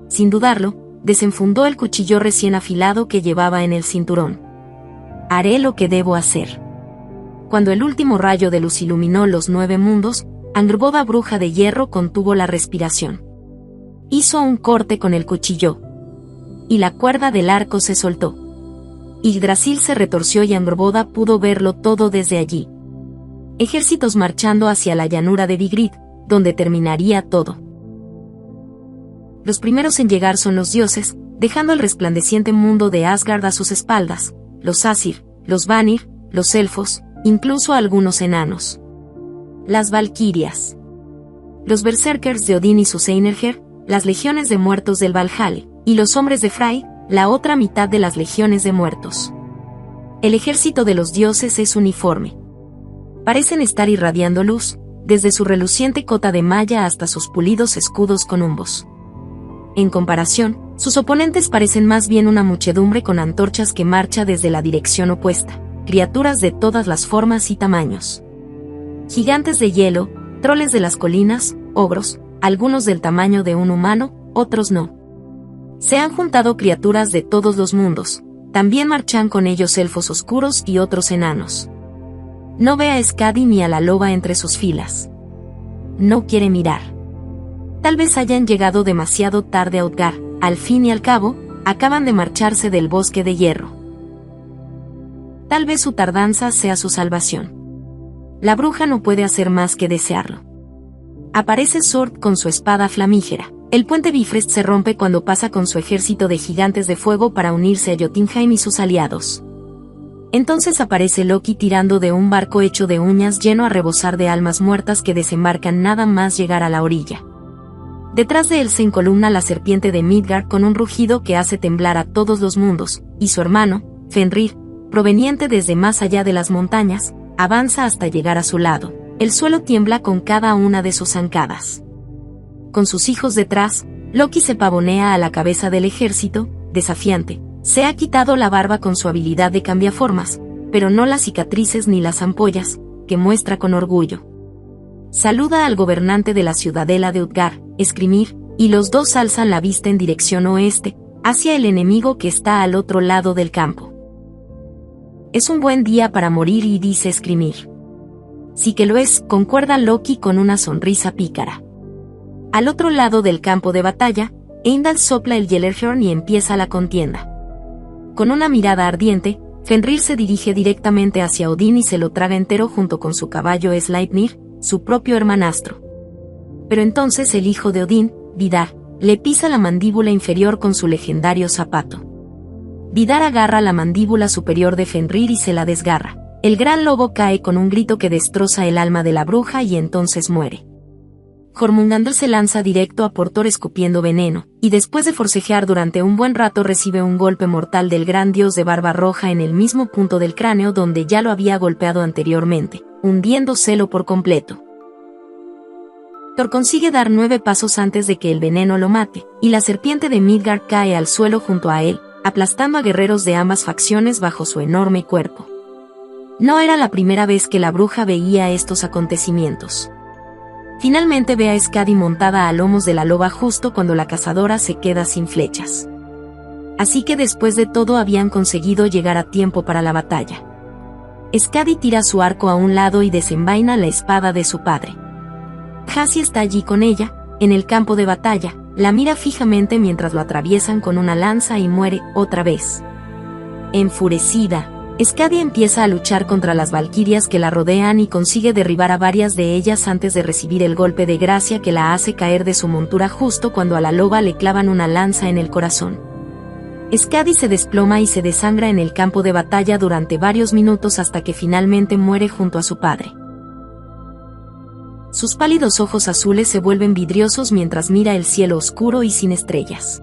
Sin dudarlo, desenfundó el cuchillo recién afilado que llevaba en el cinturón. Haré lo que debo hacer. Cuando el último rayo de luz iluminó los 9 mundos, Angrboda bruja de hierro contuvo la respiración. Hizo un corte con el cuchillo. Y la cuerda del arco se soltó. Yggdrasil se retorció y Angrboda pudo verlo todo desde allí. Ejércitos marchando hacia la llanura de Vigrid, donde terminaría todo. Los primeros en llegar son los dioses, dejando el resplandeciente mundo de Asgard a sus espaldas, los Asir, los Vanir, los elfos, incluso algunos enanos. Las valquirias. Los berserkers de Odín y sus Einherjar, las legiones de muertos del Valhalla, y los hombres de Frey, la otra mitad de las legiones de muertos. El ejército de los dioses es uniforme. Parecen estar irradiando luz, desde su reluciente cota de malla hasta sus pulidos escudos con humbos. En comparación, sus oponentes parecen más bien una muchedumbre con antorchas que marcha desde la dirección opuesta, criaturas de todas las formas y tamaños. Gigantes de hielo, troles de las colinas, ogros, algunos del tamaño de un humano, otros no. Se han juntado criaturas de todos los mundos, también marchan con ellos elfos oscuros y otros enanos. No ve a Skadi ni a la loba entre sus filas. No quiere mirar. Tal vez hayan llegado demasiado tarde a Utgard, al fin y al cabo, acaban de marcharse del bosque de hierro. Tal vez su tardanza sea su salvación. La bruja no puede hacer más que desearlo. Aparece Sord con su espada flamígera. El puente Bifrost se rompe cuando pasa con su ejército de gigantes de fuego para unirse a Jotunheim y sus aliados. Entonces aparece Loki tirando de un barco hecho de uñas lleno a rebosar de almas muertas que desembarcan nada más llegar a la orilla. Detrás de él se encolumna la serpiente de Midgard con un rugido que hace temblar a todos los mundos, y su hermano, Fenrir, proveniente desde más allá de las montañas, avanza hasta llegar a su lado. El suelo tiembla con cada una de sus zancadas. Con sus hijos detrás, Loki se pavonea a la cabeza del ejército, desafiante. Se ha quitado la barba con su habilidad de cambiaformas, pero no las cicatrices ni las ampollas, que muestra con orgullo. Saluda al gobernante de la ciudadela de Utgard, Skrimir, y los dos alzan la vista en dirección oeste, hacia el enemigo que está al otro lado del campo. Es un buen día para morir, y dice Skrimir. Sí que lo es, concuerda Loki con una sonrisa pícara. Al otro lado del campo de batalla, Heimdall sopla el Gjallarhorn y empieza la contienda. Con una mirada ardiente, Fenrir se dirige directamente hacia Odín y se lo traga entero junto con su caballo Sleipnir, su propio hermanastro. Pero entonces el hijo de Odín, Vidar, le pisa la mandíbula inferior con su legendario zapato. Vidar agarra la mandíbula superior de Fenrir y se la desgarra. El gran lobo cae con un grito que destroza el alma de la bruja y entonces muere. Jormungandr se lanza directo a por Thor escupiendo veneno, y después de forcejear durante un buen rato recibe un golpe mortal del gran dios de barba roja en el mismo punto del cráneo donde ya lo había golpeado anteriormente, hundiéndoselo por completo. Thor consigue dar 9 pasos antes de que el veneno lo mate, y la serpiente de Midgard cae al suelo junto a él, aplastando a guerreros de ambas facciones bajo su enorme cuerpo. No era la primera vez que la bruja veía estos acontecimientos. Finalmente ve a Skadi montada a lomos de la loba justo cuando la cazadora se queda sin flechas. Así que después de todo habían conseguido llegar a tiempo para la batalla. Skadi tira su arco a un lado y desenvaina la espada de su padre. Hasi está allí con ella, en el campo de batalla, la mira fijamente mientras lo atraviesan con una lanza y muere otra vez. Enfurecida, Skadi empieza a luchar contra las valquirias que la rodean y consigue derribar a varias de ellas antes de recibir el golpe de gracia que la hace caer de su montura justo cuando a la loba le clavan una lanza en el corazón. Skadi se desploma y se desangra en el campo de batalla durante varios minutos hasta que finalmente muere junto a su padre. Sus pálidos ojos azules se vuelven vidriosos mientras mira el cielo oscuro y sin estrellas.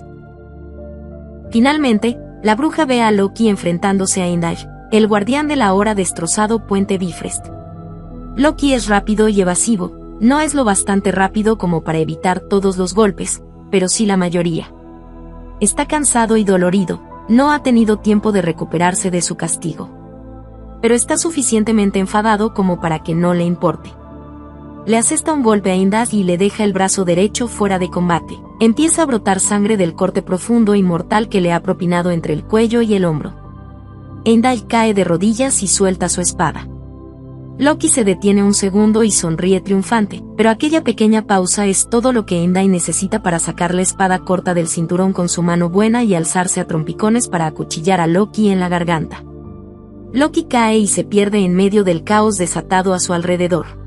Finalmente, la bruja ve a Loki enfrentándose a Heimdall, el guardián del ahora destrozado puente Bifrost. Loki es rápido y evasivo, no es lo bastante rápido como para evitar todos los golpes, pero sí la mayoría. Está cansado y dolorido, no ha tenido tiempo de recuperarse de su castigo. Pero está suficientemente enfadado como para que no le importe. Le asesta un golpe a Heimdall y le deja el brazo derecho fuera de combate. Empieza a brotar sangre del corte profundo y mortal que le ha propinado entre el cuello y el hombro. Heimdall cae de rodillas y suelta su espada. Loki se detiene un segundo y sonríe triunfante, pero aquella pequeña pausa es todo lo que Heimdall necesita para sacar la espada corta del cinturón con su mano buena y alzarse a trompicones para acuchillar a Loki en la garganta. Loki cae y se pierde en medio del caos desatado a su alrededor.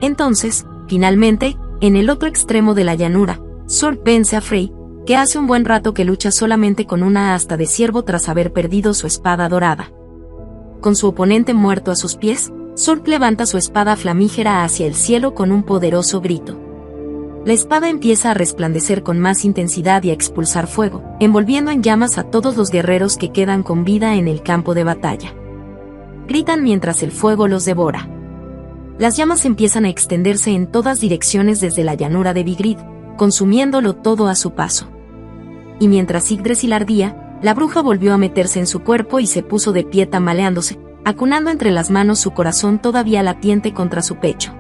Entonces, finalmente, en el otro extremo de la llanura, Sord vence a Frey, que hace un buen rato que lucha solamente con una asta de ciervo tras haber perdido su espada dorada. Con su oponente muerto a sus pies, Sord levanta su espada flamígera hacia el cielo con un poderoso grito. La espada empieza a resplandecer con más intensidad y a expulsar fuego, envolviendo en llamas a todos los guerreros que quedan con vida en el campo de batalla. Gritan mientras el fuego los devora. Las llamas empiezan a extenderse en todas direcciones desde la llanura de Vigrid, consumiéndolo todo a su paso. Y mientras Yggdrasil ardía, la bruja volvió a meterse en su cuerpo y se puso de pie tambaleándose, acunando entre las manos su corazón todavía latiente contra su pecho.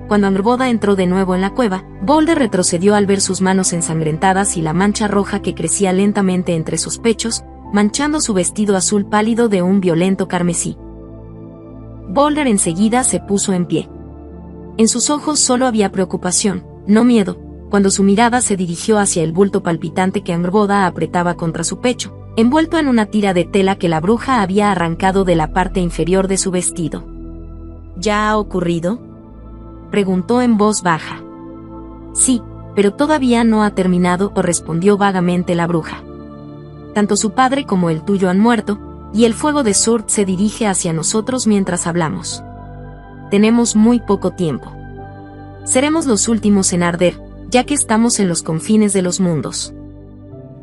Cuando Angrboda entró de nuevo en la cueva, Bolder retrocedió al ver sus manos ensangrentadas y la mancha roja que crecía lentamente entre sus pechos, manchando su vestido azul pálido de un violento carmesí. Bolder enseguida se puso en pie. En sus ojos solo había preocupación, no miedo, cuando su mirada se dirigió hacia el bulto palpitante que Angrboda apretaba contra su pecho, envuelto en una tira de tela que la bruja había arrancado de la parte inferior de su vestido. ¿Ya ha ocurrido?, preguntó en voz baja. Sí, pero todavía no ha terminado, respondió vagamente la bruja. Tanto su padre como el tuyo han muerto, y el fuego de Surd se dirige hacia nosotros mientras hablamos. Tenemos muy poco tiempo. Seremos los últimos en arder, ya que estamos en los confines de los mundos.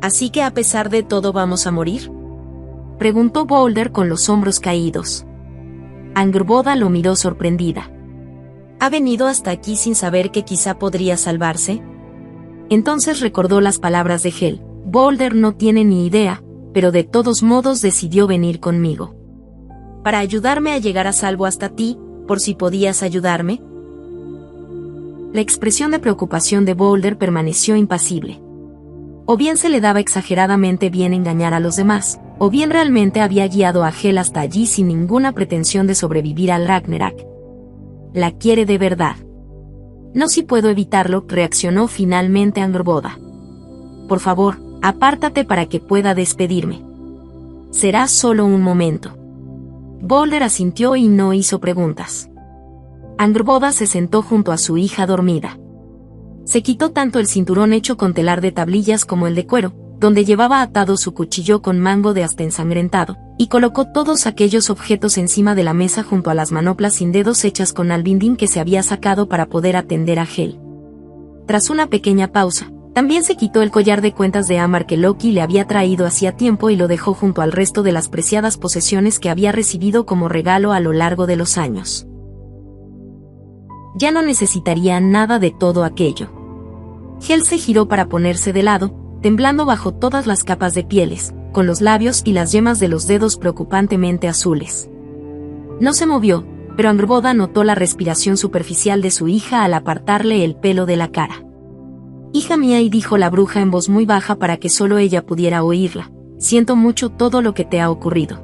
¿Así que a pesar de todo vamos a morir?, preguntó Bolder con los hombros caídos. Angrboda lo miró sorprendida. ¿Ha venido hasta aquí sin saber que quizá podría salvarse? Entonces recordó las palabras de Hel. Bolder no tiene ni idea, pero de todos modos decidió venir conmigo. ¿Para ayudarme a llegar a salvo hasta ti, por si podías ayudarme? La expresión de preocupación de Bolder permaneció impasible. O bien se le daba exageradamente bien engañar a los demás, o bien realmente había guiado a Hel hasta allí sin ninguna pretensión de sobrevivir al Ragnarok. La quiere de verdad. No, si puedo evitarlo, reaccionó finalmente Angrboda. Por favor, apártate para que pueda despedirme. Será solo un momento. Bolder asintió y no hizo preguntas. Angrboda se sentó junto a su hija dormida. Se quitó tanto el cinturón hecho con telar de tablillas como el de cuero, donde llevaba atado su cuchillo con mango de hasta ensangrentado, y colocó todos aquellos objetos encima de la mesa junto a las manoplas sin dedos hechas con albindín que se había sacado para poder atender a Hel. Tras una pequeña pausa, también se quitó el collar de cuentas de ámbar que Loki le había traído hacía tiempo y lo dejó junto al resto de las preciadas posesiones que había recibido como regalo a lo largo de los años. Ya no necesitaría nada de todo aquello. Hel se giró para ponerse de lado, temblando bajo todas las capas de pieles, con los labios y las yemas de los dedos preocupantemente azules. No se movió, pero Angrboda notó la respiración superficial de su hija al apartarle el pelo de la cara. «Hija mía», y dijo la bruja en voz muy baja para que solo ella pudiera oírla, «siento mucho todo lo que te ha ocurrido.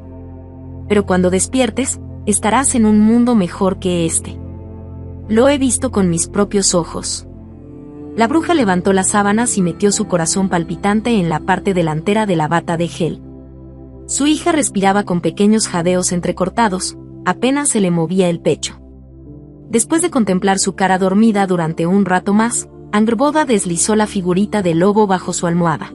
Pero cuando despiertes, estarás en un mundo mejor que este. Lo he visto con mis propios ojos». La bruja levantó las sábanas y metió su corazón palpitante en la parte delantera de la bata de Hel. Su hija respiraba con pequeños jadeos entrecortados, apenas se le movía el pecho. Después de contemplar su cara dormida durante un rato más, Angrboda deslizó la figurita de lobo bajo su almohada.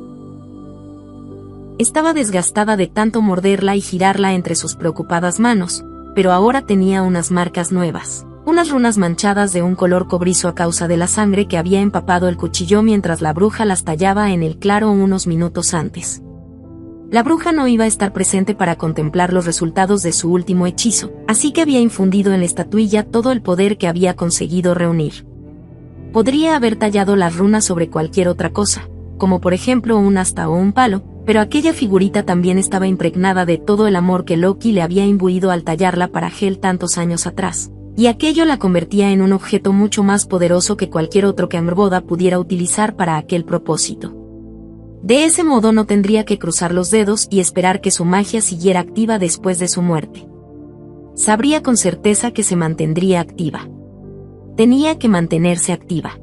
Estaba desgastada de tanto morderla y girarla entre sus preocupadas manos, pero ahora tenía unas marcas nuevas. Unas runas manchadas de un color cobrizo a causa de la sangre que había empapado el cuchillo mientras la bruja las tallaba en el claro unos minutos antes. La bruja no iba a estar presente para contemplar los resultados de su último hechizo, así que había infundido en la estatuilla todo el poder que había conseguido reunir. Podría haber tallado las runas sobre cualquier otra cosa, como por ejemplo un asta o un palo, pero aquella figurita también estaba impregnada de todo el amor que Loki le había imbuido al tallarla para Hel tantos años atrás. Y aquello la convertía en un objeto mucho más poderoso que cualquier otro que Angrboda pudiera utilizar para aquel propósito. De ese modo no tendría que cruzar los dedos y esperar que su magia siguiera activa después de su muerte. Sabría con certeza que se mantendría activa. Tenía que mantenerse activa.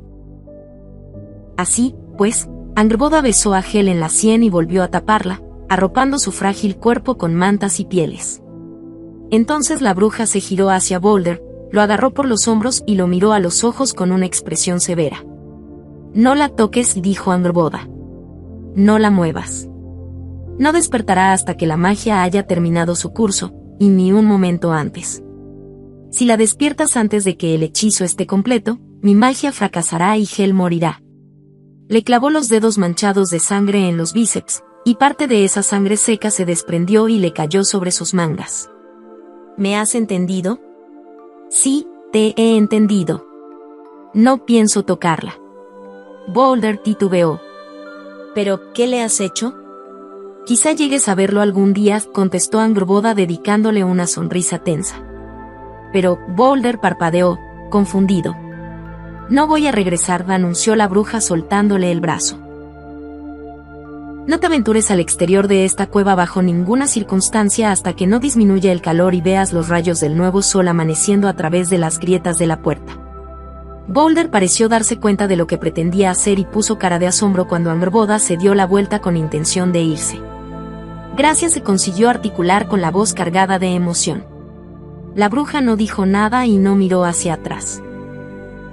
Así, pues, Angrboda besó a Hel en la sien y volvió a taparla, arropando su frágil cuerpo con mantas y pieles. Entonces la bruja se giró hacia Bolder, lo agarró por los hombros y lo miró a los ojos con una expresión severa. «No la toques», dijo Angrboda. «No la muevas. No despertará hasta que la magia haya terminado su curso, y ni un momento antes. Si la despiertas antes de que el hechizo esté completo, mi magia fracasará y Hel morirá. Le clavó los dedos manchados de sangre en los bíceps, y parte de esa sangre seca se desprendió y le cayó sobre sus mangas. ¿Me has entendido? Sí, te he entendido. No pienso tocarla. Boulder titubeó. ¿Pero qué le has hecho? Quizá llegues a verlo algún día, contestó Angrboda dedicándole una sonrisa tensa. Pero Boulder parpadeó, confundido. No voy a regresar, anunció la bruja soltándole el brazo. No te aventures al exterior de esta cueva bajo ninguna circunstancia hasta que no disminuya el calor y veas los rayos del nuevo sol amaneciendo a través de las grietas de la puerta. Boulder pareció darse cuenta de lo que pretendía hacer y puso cara de asombro cuando Angrboda se dio la vuelta con intención de irse. Gracias, se consiguió articular con la voz cargada de emoción. La bruja no dijo nada y no miró hacia atrás.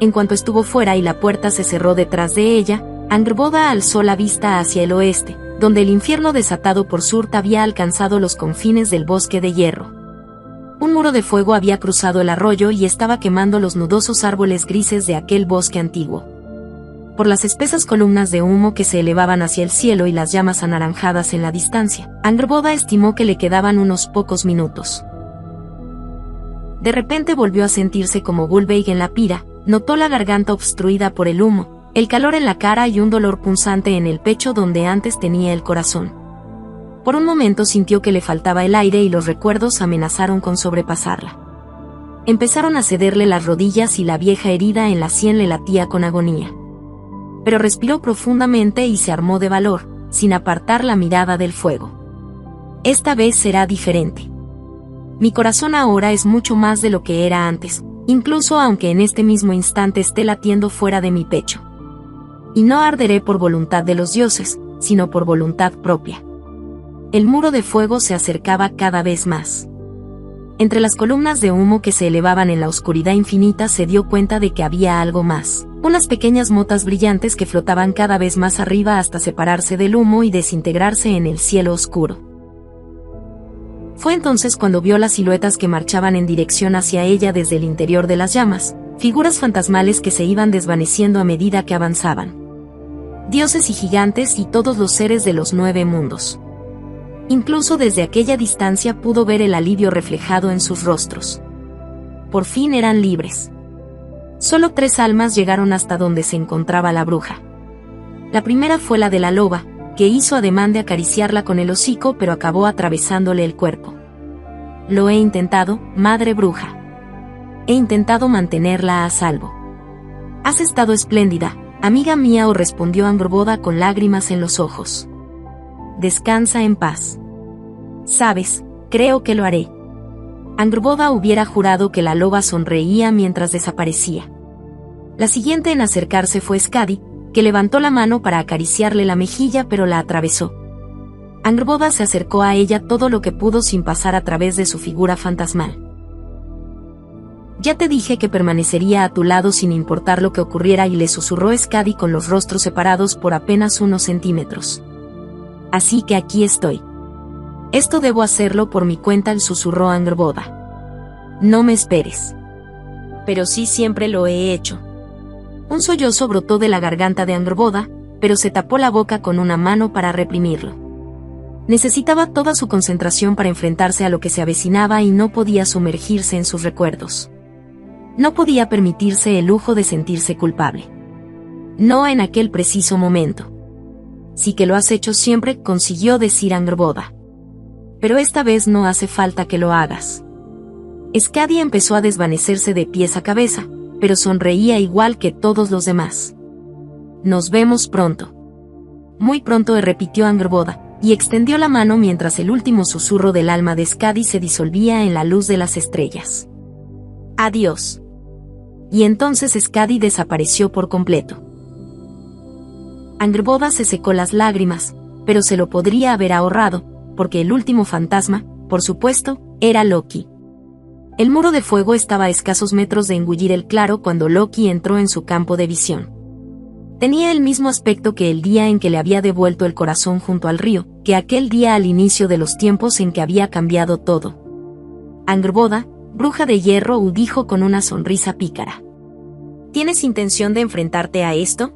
En cuanto estuvo fuera y la puerta se cerró detrás de ella, Angrboda alzó la vista hacia el oeste, donde el infierno desatado por Surt había alcanzado los confines del bosque de hierro. Un muro de fuego había cruzado el arroyo y estaba quemando los nudosos árboles grises de aquel bosque antiguo. Por las espesas columnas de humo que se elevaban hacia el cielo y las llamas anaranjadas en la distancia, Angrboda estimó que le quedaban unos pocos minutos. De repente volvió a sentirse como Gulveig en la pira, notó la garganta obstruida por el humo, el calor en la cara y un dolor punzante en el pecho donde antes tenía el corazón. Por un momento sintió que le faltaba el aire y los recuerdos amenazaron con sobrepasarla. Empezaron a cederle las rodillas y la vieja herida en la sien le latía con agonía. Pero respiró profundamente y se armó de valor, sin apartar la mirada del fuego. Esta vez será diferente. Mi corazón ahora es mucho más de lo que era antes, incluso aunque en este mismo instante esté latiendo fuera de mi pecho. Y no arderé por voluntad de los dioses, sino por voluntad propia. El muro de fuego se acercaba cada vez más. Entre las columnas de humo que se elevaban en la oscuridad infinita se dio cuenta de que había algo más, unas pequeñas motas brillantes que flotaban cada vez más arriba hasta separarse del humo y desintegrarse en el cielo oscuro. Fue entonces cuando vio las siluetas que marchaban en dirección hacia ella desde el interior de las llamas, figuras fantasmales que se iban desvaneciendo a medida que avanzaban. Dioses y gigantes y todos los seres de los 9 mundos. Incluso desde aquella distancia pudo ver el alivio reflejado en sus rostros. Por fin eran libres. Solo 3 almas llegaron hasta donde se encontraba la bruja. La primera fue la de la loba, que hizo ademán de acariciarla con el hocico pero acabó atravesándole el cuerpo. Lo he intentado, madre bruja. He intentado mantenerla a salvo. Has estado espléndida, amiga mía, respondió Angrboda con lágrimas en los ojos. Descansa en paz. Sabes, creo que lo haré. Angrboda hubiera jurado que la loba sonreía mientras desaparecía. La siguiente en acercarse fue Skadi, que levantó la mano para acariciarle la mejilla pero la atravesó. Angrboda se acercó a ella todo lo que pudo sin pasar a través de su figura fantasmal. Ya te dije que permanecería a tu lado sin importar lo que ocurriera, y le susurró Skadi con los rostros separados por apenas unos centímetros. Así que aquí estoy. Esto debo hacerlo por mi cuenta, susurró Angrboda. No me esperes. Pero sí, siempre lo he hecho. Un sollozo brotó de la garganta de Angrboda, pero se tapó la boca con una mano para reprimirlo. Necesitaba toda su concentración para enfrentarse a lo que se avecinaba y no podía sumergirse en sus recuerdos. No podía permitirse el lujo de sentirse culpable. No en aquel preciso momento. Sí que lo has hecho siempre, consiguió decir Angrboda. Pero esta vez no hace falta que lo hagas. Skadi empezó a desvanecerse de pies a cabeza, pero sonreía igual que todos los demás. Nos vemos pronto. Muy pronto, repitió Angrboda, y extendió la mano mientras el último susurro del alma de Skadi se disolvía en la luz de las estrellas. Adiós. Y entonces Skadi desapareció por completo. Angrboda se secó las lágrimas, pero se lo podría haber ahorrado, porque el último fantasma, por supuesto, era Loki. El muro de fuego estaba a escasos metros de engullir el claro cuando Loki entró en su campo de visión. Tenía el mismo aspecto que el día en que le había devuelto el corazón junto al río, que aquel día al inicio de los tiempos en que había cambiado todo. Angrboda, bruja de hierro, dijo con una sonrisa pícara. ¿Tienes intención de enfrentarte a esto?,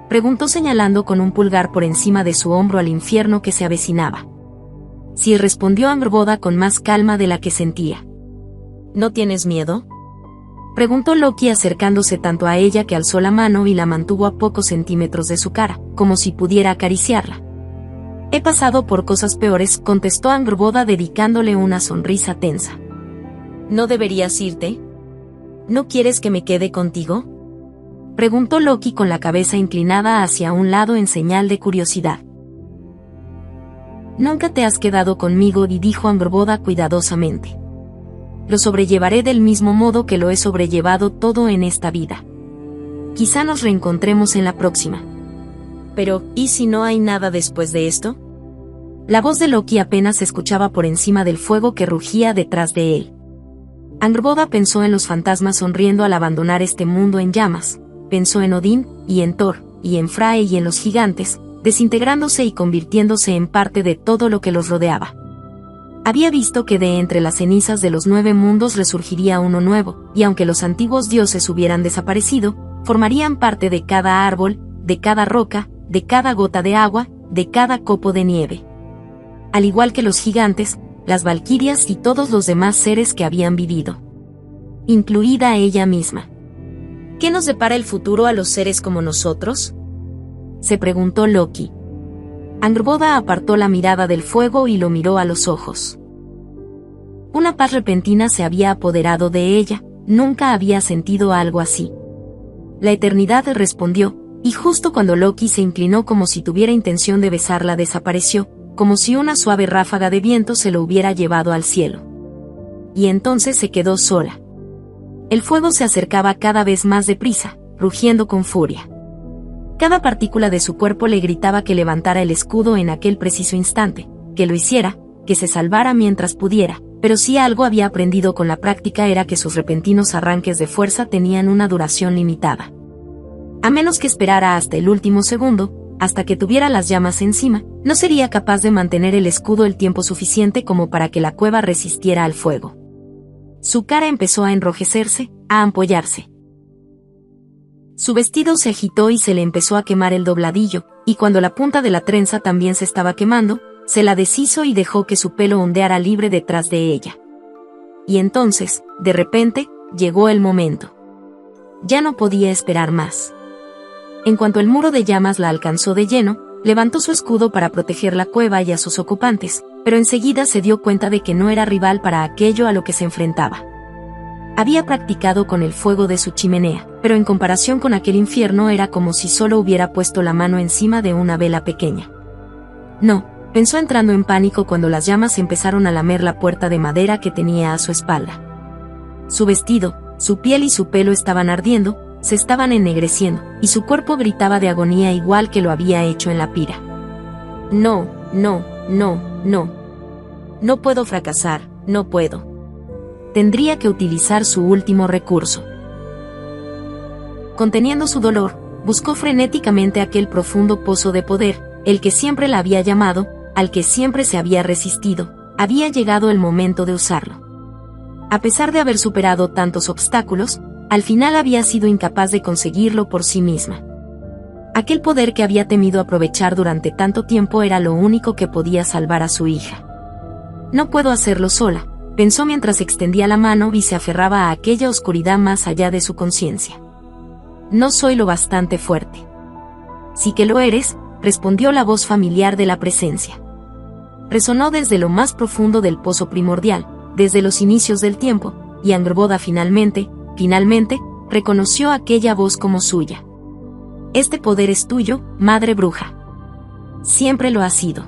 preguntó señalando con un pulgar por encima de su hombro al infierno que se avecinaba. Sí, respondió Angrboda con más calma de la que sentía. ¿No tienes miedo?, preguntó Loki acercándose tanto a ella que alzó la mano y la mantuvo a pocos centímetros de su cara, como si pudiera acariciarla. He pasado por cosas peores, contestó Angrboda dedicándole una sonrisa tensa. ¿No deberías irte? ¿No quieres que me quede contigo?, preguntó Loki con la cabeza inclinada hacia un lado en señal de curiosidad. Nunca te has quedado conmigo, y dijo Angrboda cuidadosamente. Lo sobrellevaré del mismo modo que lo he sobrellevado todo en esta vida. Quizá nos reencontremos en la próxima. Pero, ¿y si no hay nada después de esto?, la voz de Loki apenas se escuchaba por encima del fuego que rugía detrás de él. Angrboda pensó en los fantasmas sonriendo al abandonar este mundo en llamas, pensó en Odín, y en Thor, y en Frey y en los gigantes, desintegrándose y convirtiéndose en parte de todo lo que los rodeaba. Había visto que de entre las cenizas de los 9 mundos resurgiría uno nuevo, y aunque los antiguos dioses hubieran desaparecido, formarían parte de cada árbol, de cada roca, de cada gota de agua, de cada copo de nieve. Al igual que los gigantes, las valquirias y todos los demás seres que habían vivido. Incluida ella misma. ¿Qué nos depara el futuro a los seres como nosotros?, se preguntó Loki. Angrboda apartó la mirada del fuego y lo miró a los ojos. Una paz repentina se había apoderado de ella, nunca había sentido algo así. La eternidad respondió, y justo cuando Loki se inclinó como si tuviera intención de besarla desapareció, como si una suave ráfaga de viento se lo hubiera llevado al cielo. Y entonces se quedó sola. El fuego se acercaba cada vez más deprisa, rugiendo con furia. Cada partícula de su cuerpo le gritaba que levantara el escudo en aquel preciso instante, que lo hiciera, que se salvara mientras pudiera, pero si algo había aprendido con la práctica era que sus repentinos arranques de fuerza tenían una duración limitada. A menos que esperara hasta el último segundo, hasta que tuviera las llamas encima, no sería capaz de mantener el escudo el tiempo suficiente como para que la cueva resistiera al fuego. Su cara empezó a enrojecerse, a ampollarse. Su vestido se agitó y se le empezó a quemar el dobladillo, y cuando la punta de la trenza también se estaba quemando, se la deshizo y dejó que su pelo ondeara libre detrás de ella. Y entonces, de repente, llegó el momento. Ya no podía esperar más. En cuanto el muro de llamas la alcanzó de lleno, levantó su escudo para proteger la cueva y a sus ocupantes, pero enseguida se dio cuenta de que no era rival para aquello a lo que se enfrentaba. Había practicado con el fuego de su chimenea, pero en comparación con aquel infierno era como si solo hubiera puesto la mano encima de una vela pequeña. No, pensó entrando en pánico cuando las llamas empezaron a lamer la puerta de madera que tenía a su espalda. Su vestido, su piel y su pelo estaban ardiendo, se estaban ennegreciendo, y su cuerpo gritaba de agonía igual que lo había hecho en la pira. No, no, no, no. No puedo fracasar, no puedo. Tendría que utilizar su último recurso. Conteniendo su dolor, buscó frenéticamente aquel profundo pozo de poder, el que siempre la había llamado, al que siempre se había resistido. Había llegado el momento de usarlo. A pesar de haber superado tantos obstáculos, al final había sido incapaz de conseguirlo por sí misma. Aquel poder que había temido aprovechar durante tanto tiempo era lo único que podía salvar a su hija. No puedo hacerlo sola, pensó mientras extendía la mano y se aferraba a aquella oscuridad más allá de su conciencia. No soy lo bastante fuerte. Sí que lo eres, respondió la voz familiar de la presencia. Resonó desde lo más profundo del pozo primordial, desde los inicios del tiempo, y Angrboda finalmente, reconoció aquella voz como suya. Este poder es tuyo, madre bruja. Siempre lo ha sido.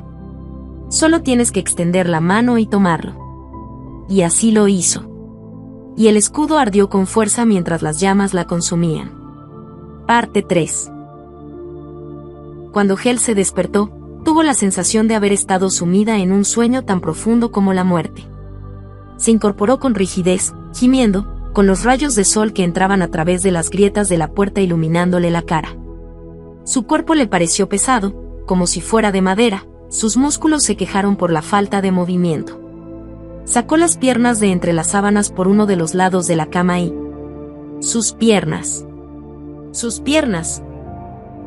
Solo tienes que extender la mano y tomarlo. Y así lo hizo. Y el escudo ardió con fuerza mientras las llamas la consumían. Parte 3. Cuando Hel se despertó, tuvo la sensación de haber estado sumida en un sueño tan profundo como la muerte. Se incorporó con rigidez, gimiendo, con los rayos de sol que entraban a través de las grietas de la puerta iluminándole la cara. Su cuerpo le pareció pesado, como si fuera de madera, sus músculos se quejaron por la falta de movimiento. Sacó las piernas de entre las sábanas por uno de los lados de la cama y... sus piernas. ¡Sus piernas!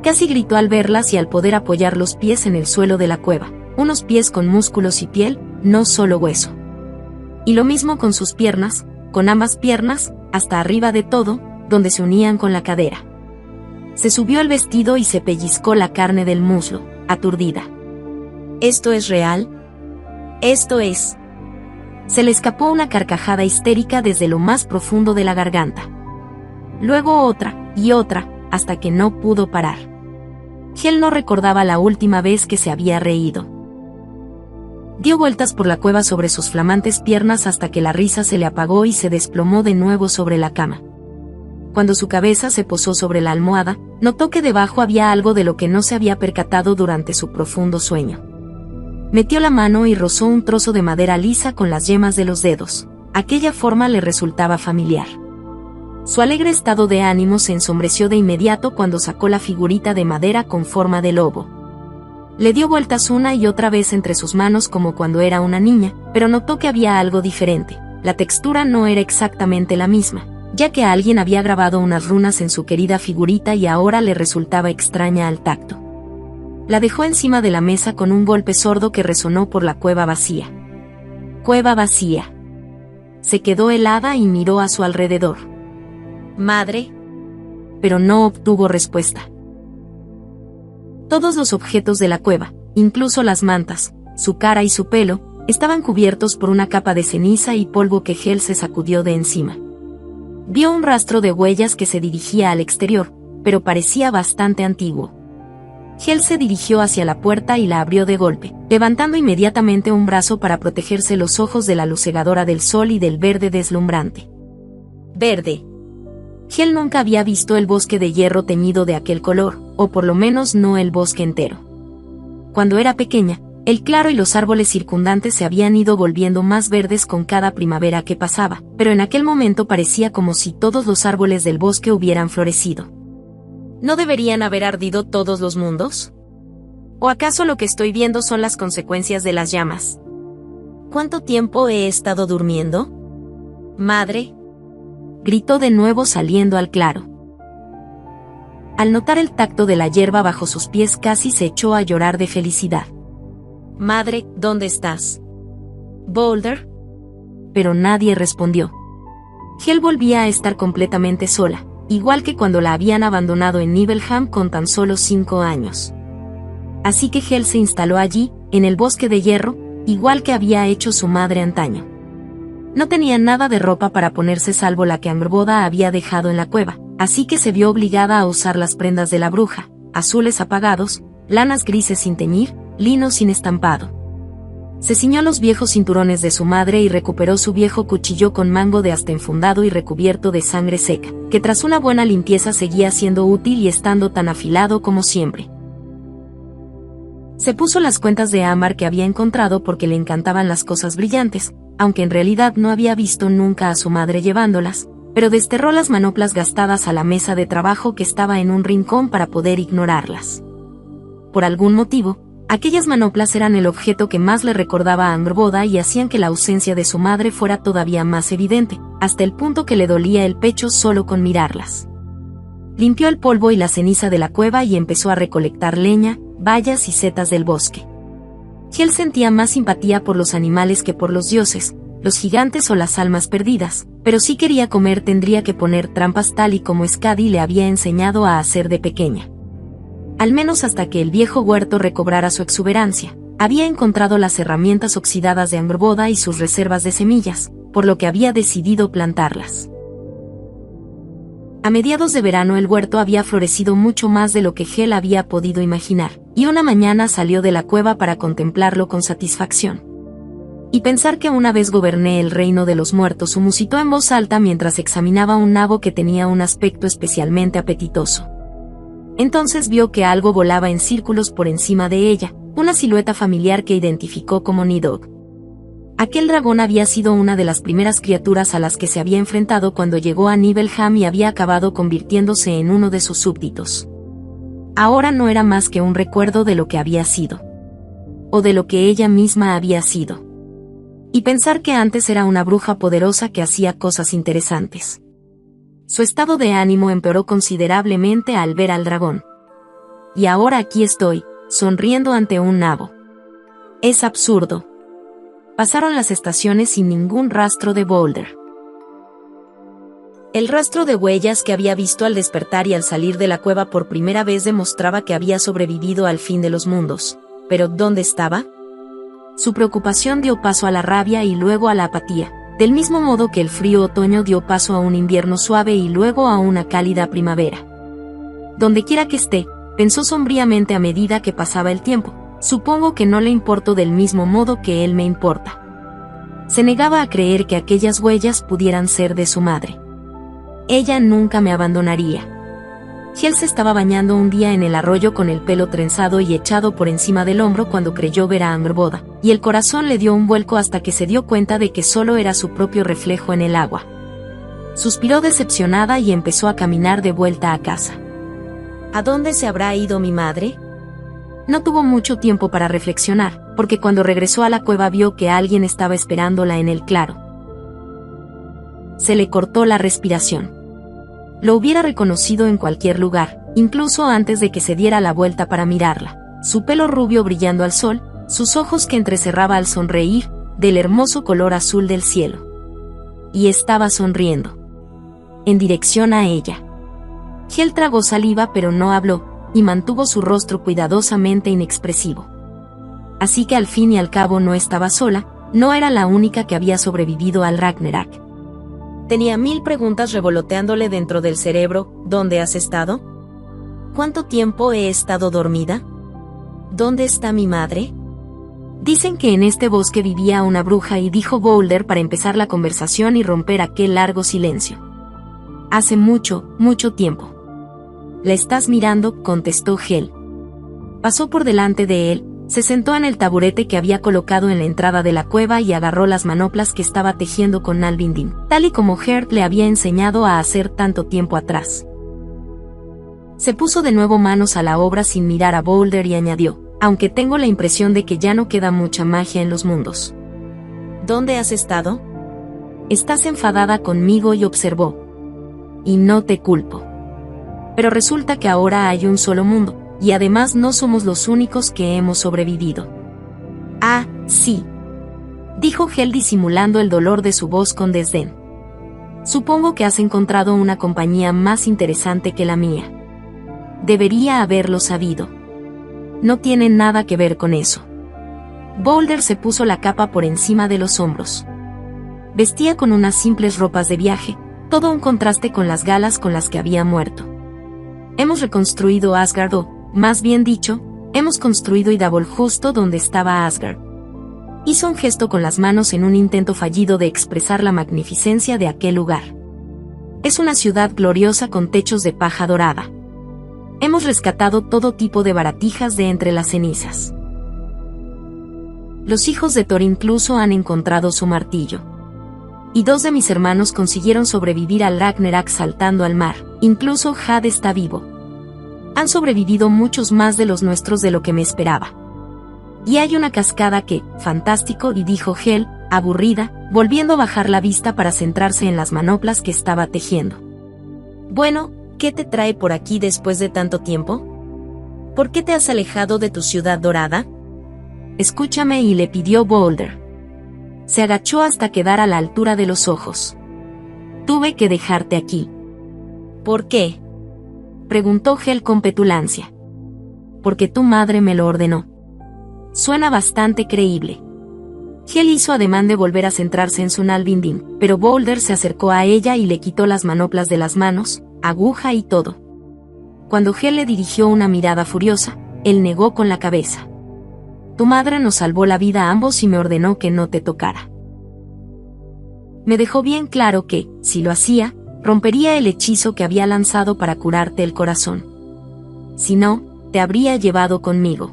Casi gritó al verlas y al poder apoyar los pies en el suelo de la cueva. Unos pies con músculos y piel, no solo hueso. Y lo mismo con sus piernas, con ambas piernas, hasta arriba de todo, donde se unían con la cadera. Se subió el vestido y se pellizcó la carne del muslo, aturdida. ¿Esto es real? Esto es. Se le escapó una carcajada histérica desde lo más profundo de la garganta. Luego otra, y otra, hasta que no pudo parar. Hel no recordaba la última vez que se había reído. Dio vueltas por la cueva sobre sus flamantes piernas hasta que la risa se le apagó y se desplomó de nuevo sobre la cama. Cuando su cabeza se posó sobre la almohada, notó que debajo había algo de lo que no se había percatado durante su profundo sueño. Metió la mano y rozó un trozo de madera lisa con las yemas de los dedos. Aquella forma le resultaba familiar. Su alegre estado de ánimo se ensombreció de inmediato cuando sacó la figurita de madera con forma de lobo. Le dio vueltas una y otra vez entre sus manos como cuando era una niña, pero notó que había algo diferente. La textura no era exactamente la misma, ya que alguien había grabado unas runas en su querida figurita y ahora le resultaba extraña al tacto. La dejó encima de la mesa con un golpe sordo que resonó por la cueva vacía. Cueva vacía. Se quedó helada y miró a su alrededor. «Madre». Pero no obtuvo respuesta. Todos los objetos de la cueva, incluso las mantas, su cara y su pelo, estaban cubiertos por una capa de ceniza y polvo que Hel se sacudió de encima. Vio un rastro de huellas que se dirigía al exterior, pero parecía bastante antiguo. Hel se dirigió hacia la puerta y la abrió de golpe, levantando inmediatamente un brazo para protegerse los ojos de la luz cegadora del sol y del verde deslumbrante. Verde. Hel nunca había visto el bosque de hierro teñido de aquel color, o por lo menos no el bosque entero. Cuando era pequeña, el claro y los árboles circundantes se habían ido volviendo más verdes con cada primavera que pasaba, pero en aquel momento parecía como si todos los árboles del bosque hubieran florecido. ¿No deberían haber ardido todos los mundos? ¿O acaso lo que estoy viendo son las consecuencias de las llamas? ¿Cuánto tiempo he estado durmiendo? Madre, gritó de nuevo saliendo al claro. Al notar el tacto de la hierba bajo sus pies casi se echó a llorar de felicidad. Madre, ¿dónde estás? Boulder. Pero nadie respondió. Hel volvía a estar completamente sola, igual que cuando la habían abandonado en Nibelheim con tan solo 5 años. Así que Hel se instaló allí, en el bosque de hierro, igual que había hecho su madre antaño. No tenía nada de ropa para ponerse salvo la que Angrboda había dejado en la cueva, así que se vio obligada a usar las prendas de la bruja, azules apagados, lanas grises sin teñir, lino sin estampado. Se ciñó los viejos cinturones de su madre y recuperó su viejo cuchillo con mango de asta enfundado y recubierto de sangre seca, que tras una buena limpieza seguía siendo útil y estando tan afilado como siempre. Se puso las cuentas de ámbar que había encontrado porque le encantaban las cosas brillantes, aunque en realidad no había visto nunca a su madre llevándolas, pero desterró las manoplas gastadas a la mesa de trabajo que estaba en un rincón para poder ignorarlas. Por algún motivo, aquellas manoplas eran el objeto que más le recordaba a Angrboda y hacían que la ausencia de su madre fuera todavía más evidente, hasta el punto que le dolía el pecho solo con mirarlas. Limpió el polvo y la ceniza de la cueva y empezó a recolectar leña, bayas y setas del bosque. Hel sentía más simpatía por los animales que por los dioses, los gigantes o las almas perdidas, pero si quería comer tendría que poner trampas tal y como Skadi le había enseñado a hacer de pequeña. Al menos hasta que el viejo huerto recobrara su exuberancia, había encontrado las herramientas oxidadas de Angrboda y sus reservas de semillas, por lo que había decidido plantarlas. A mediados de verano el huerto había florecido mucho más de lo que Hel había podido imaginar, y una mañana salió de la cueva para contemplarlo con satisfacción. Y pensar que una vez goberné el reino de los muertos, musitó en voz alta mientras examinaba un nabo que tenía un aspecto especialmente apetitoso. Entonces vio que algo volaba en círculos por encima de ella, una silueta familiar que identificó como Nidhogg. Aquel dragón había sido una de las primeras criaturas a las que se había enfrentado cuando llegó a Nibelheim y había acabado convirtiéndose en uno de sus súbditos. Ahora no era más que un recuerdo de lo que había sido. O de lo que ella misma había sido. Y pensar que antes era una bruja poderosa que hacía cosas interesantes. Su estado de ánimo empeoró considerablemente al ver al dragón. Y ahora aquí estoy, sonriendo ante un nabo. Es absurdo. Pasaron las estaciones sin ningún rastro de Boulder. El rastro de huellas que había visto al despertar y al salir de la cueva por primera vez demostraba que había sobrevivido al fin de los mundos. ¿Pero dónde estaba? Su preocupación dio paso a la rabia y luego a la apatía, del mismo modo que el frío otoño dio paso a un invierno suave y luego a una cálida primavera. Dondequiera que esté, pensó sombríamente a medida que pasaba el tiempo, supongo que no le importo del mismo modo que él me importa. Se negaba a creer que aquellas huellas pudieran ser de su madre. Ella nunca me abandonaría. Hel se estaba bañando un día en el arroyo con el pelo trenzado y echado por encima del hombro cuando creyó ver a Angrboda, y el corazón le dio un vuelco hasta que se dio cuenta de que solo era su propio reflejo en el agua. Suspiró decepcionada y empezó a caminar de vuelta a casa. ¿A dónde se habrá ido mi madre? No tuvo mucho tiempo para reflexionar, porque cuando regresó a la cueva vio que alguien estaba esperándola en el claro. Se le cortó la respiración. Lo hubiera reconocido en cualquier lugar, incluso antes de que se diera la vuelta para mirarla. Su pelo rubio brillando al sol, sus ojos que entrecerraba al sonreír, del hermoso color azul del cielo. Y estaba sonriendo. En dirección a ella. Hel tragó saliva pero no habló, y mantuvo su rostro cuidadosamente inexpresivo. Así que al fin y al cabo no estaba sola, no era la única que había sobrevivido al Ragnarok. Tenía 1000 preguntas revoloteándole dentro del cerebro. ¿Dónde has estado? ¿Cuánto tiempo he estado dormida? ¿Dónde está mi madre? Dicen que en este bosque vivía una bruja y dijo Boulder para empezar la conversación y romper aquel largo silencio. Hace mucho, mucho tiempo. ¿La estás mirando?, contestó Hel. Pasó por delante de él, se sentó en el taburete que había colocado en la entrada de la cueva y agarró las manoplas que estaba tejiendo con Nalvindin, tal y como Gerd le había enseñado a hacer tanto tiempo atrás. Se puso de nuevo manos a la obra sin mirar a Boulder y añadió, aunque tengo la impresión de que ya no queda mucha magia en los mundos. ¿Dónde has estado? Estás enfadada conmigo y observó. Y no te culpo. Pero resulta que ahora hay un solo mundo. Y además no somos los únicos que hemos sobrevivido. Ah, sí. Dijo Hel disimulando el dolor de su voz con desdén. Supongo que has encontrado una compañía más interesante que la mía. Debería haberlo sabido. No tiene nada que ver con eso. Boulder se puso la capa por encima de los hombros. Vestía con unas simples ropas de viaje, todo un contraste con las galas con las que había muerto. Hemos reconstruido Asgard o, más bien dicho, hemos construido Idabol justo donde estaba Asgard. Hizo un gesto con las manos en un intento fallido de expresar la magnificencia de aquel lugar. Es una ciudad gloriosa con techos de paja dorada. Hemos rescatado todo tipo de baratijas de entre las cenizas. Los hijos de Thor incluso han encontrado su martillo. Y 2 de mis hermanos consiguieron sobrevivir al Ragnarok saltando al mar, incluso Had está vivo. Han sobrevivido muchos más de los nuestros de lo que me esperaba. Y hay una cascada que, fantástico, y dijo Hel, aburrida, volviendo a bajar la vista para centrarse en las manoplas que estaba tejiendo. Bueno, ¿qué te trae por aquí después de tanto tiempo? ¿Por qué te has alejado de tu ciudad dorada? Escúchame, y le pidió Boulder. Se agachó hasta quedar a la altura de los ojos. Tuve que dejarte aquí. ¿Por qué? Preguntó Hel con petulancia. Porque tu madre me lo ordenó. Suena bastante creíble. Hel hizo ademán de volver a centrarse en su Nalvindin, pero Boulder se acercó a ella y le quitó las manoplas de las manos, aguja y todo. Cuando Hel le dirigió una mirada furiosa, él negó con la cabeza. Tu madre nos salvó la vida a ambos y me ordenó que no te tocara. Me dejó bien claro que, si lo hacía, rompería el hechizo que había lanzado para curarte el corazón. Si no, te habría llevado conmigo.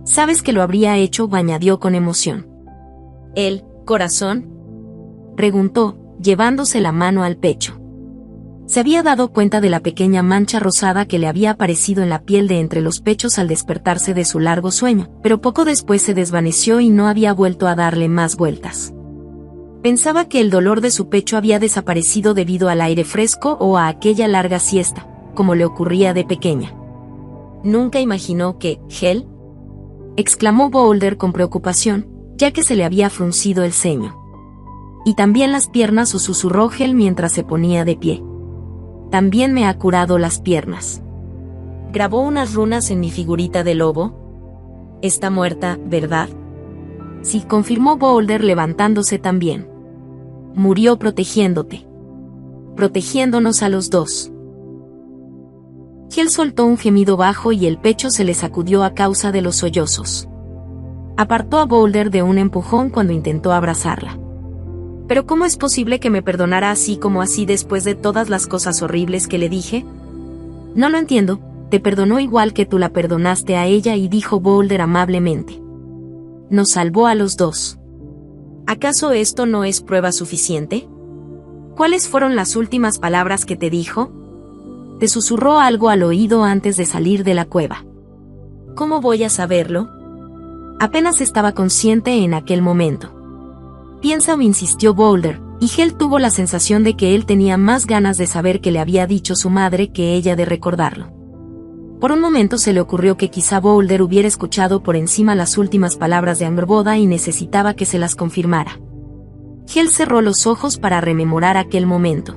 Sabes que lo habría hecho, añadió con emoción. ¿El corazón? Preguntó, llevándose la mano al pecho. Se había dado cuenta de la pequeña mancha rosada que le había aparecido en la piel de entre los pechos al despertarse de su largo sueño, pero poco después se desvaneció y no había vuelto a darle más vueltas. Pensaba que el dolor de su pecho había desaparecido debido al aire fresco o a aquella larga siesta, como le ocurría de pequeña. Nunca imaginó que, Hel, exclamó Boulder con preocupación, ya que se le había fruncido el ceño. Y también las piernas, o susurró Hel mientras se ponía de pie. También me ha curado las piernas. Grabó unas runas en mi figurita de lobo. Está muerta, ¿verdad? Sí, confirmó Boulder levantándose también. Murió protegiéndote. Protegiéndonos a los dos. Hel soltó un gemido bajo y el pecho se le sacudió a causa de los sollozos. Apartó a Boulder de un empujón cuando intentó abrazarla. ¿Pero cómo es posible que me perdonara así como así después de todas las cosas horribles que le dije? No lo entiendo, te perdonó igual que tú la perdonaste a ella, y dijo Boulder amablemente. Nos salvó a los dos. ¿Acaso esto no es prueba suficiente? ¿Cuáles fueron las últimas palabras que te dijo? Te susurró algo al oído antes de salir de la cueva. ¿Cómo voy a saberlo? Apenas estaba consciente en aquel momento. Piensa, insistió Boulder, y Hel tuvo la sensación de que él tenía más ganas de saber qué le había dicho su madre que ella de recordarlo. Por un momento se le ocurrió que quizá Boulder hubiera escuchado por encima las últimas palabras de Angrboda y necesitaba que se las confirmara. Hel cerró los ojos para rememorar aquel momento.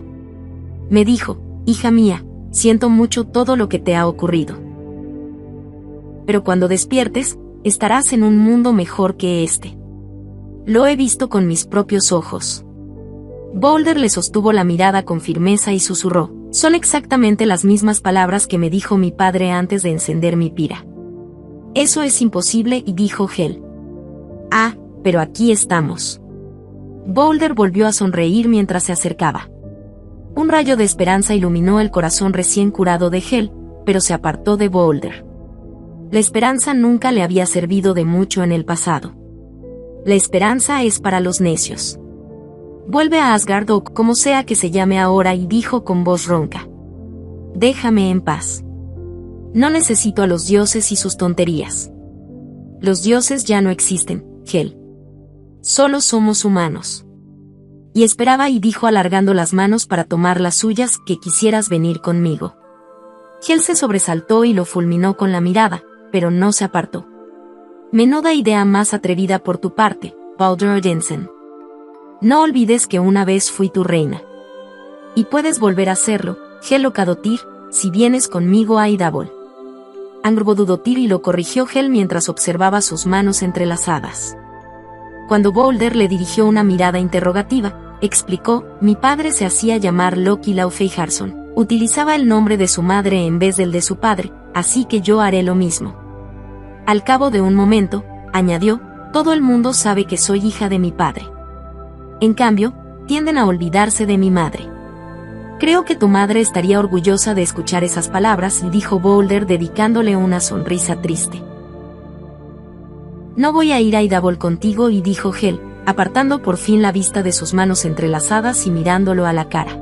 Me dijo, hija mía, siento mucho todo lo que te ha ocurrido. Pero cuando despiertes, estarás en un mundo mejor que este. Lo he visto con mis propios ojos. Boulder le sostuvo la mirada con firmeza y susurró, son exactamente las mismas palabras que me dijo mi padre antes de encender mi pira. Eso es imposible, y dijo Hel. Ah, pero aquí estamos. Boulder volvió a sonreír mientras se acercaba. Un rayo de esperanza iluminó el corazón recién curado de Hel, pero se apartó de Boulder. La esperanza nunca le había servido de mucho en el pasado. La esperanza es para los necios. Vuelve a Asgard o como sea que se llame ahora, y dijo con voz ronca. Déjame en paz. No necesito a los dioses y sus tonterías. Los dioses ya no existen, Hel. Solo somos humanos. Y esperaba, y dijo alargando las manos para tomar las suyas, que quisieras venir conmigo. Hel se sobresaltó y lo fulminó con la mirada, pero no se apartó. Menuda idea más atrevida por tu parte, Baldur Jensen. No olvides que una vez fui tu reina. Y puedes volver a hacerlo, Hel Cadotir, si vienes conmigo a Idabol. Angrbodudotir, y lo corrigió Hel mientras observaba sus manos entrelazadas. Cuando Boulder le dirigió una mirada interrogativa, explicó, mi padre se hacía llamar Loki Laufeyjarson, utilizaba el nombre de su madre en vez del de su padre, así que yo haré lo mismo. Al cabo de un momento, añadió, todo el mundo sabe que soy hija de mi padre. En cambio, tienden a olvidarse de mi madre. Creo que tu madre estaría orgullosa de escuchar esas palabras, dijo Boulder dedicándole una sonrisa triste. No voy a ir a Idabol contigo, y dijo Hel, apartando por fin la vista de sus manos entrelazadas y mirándolo a la cara.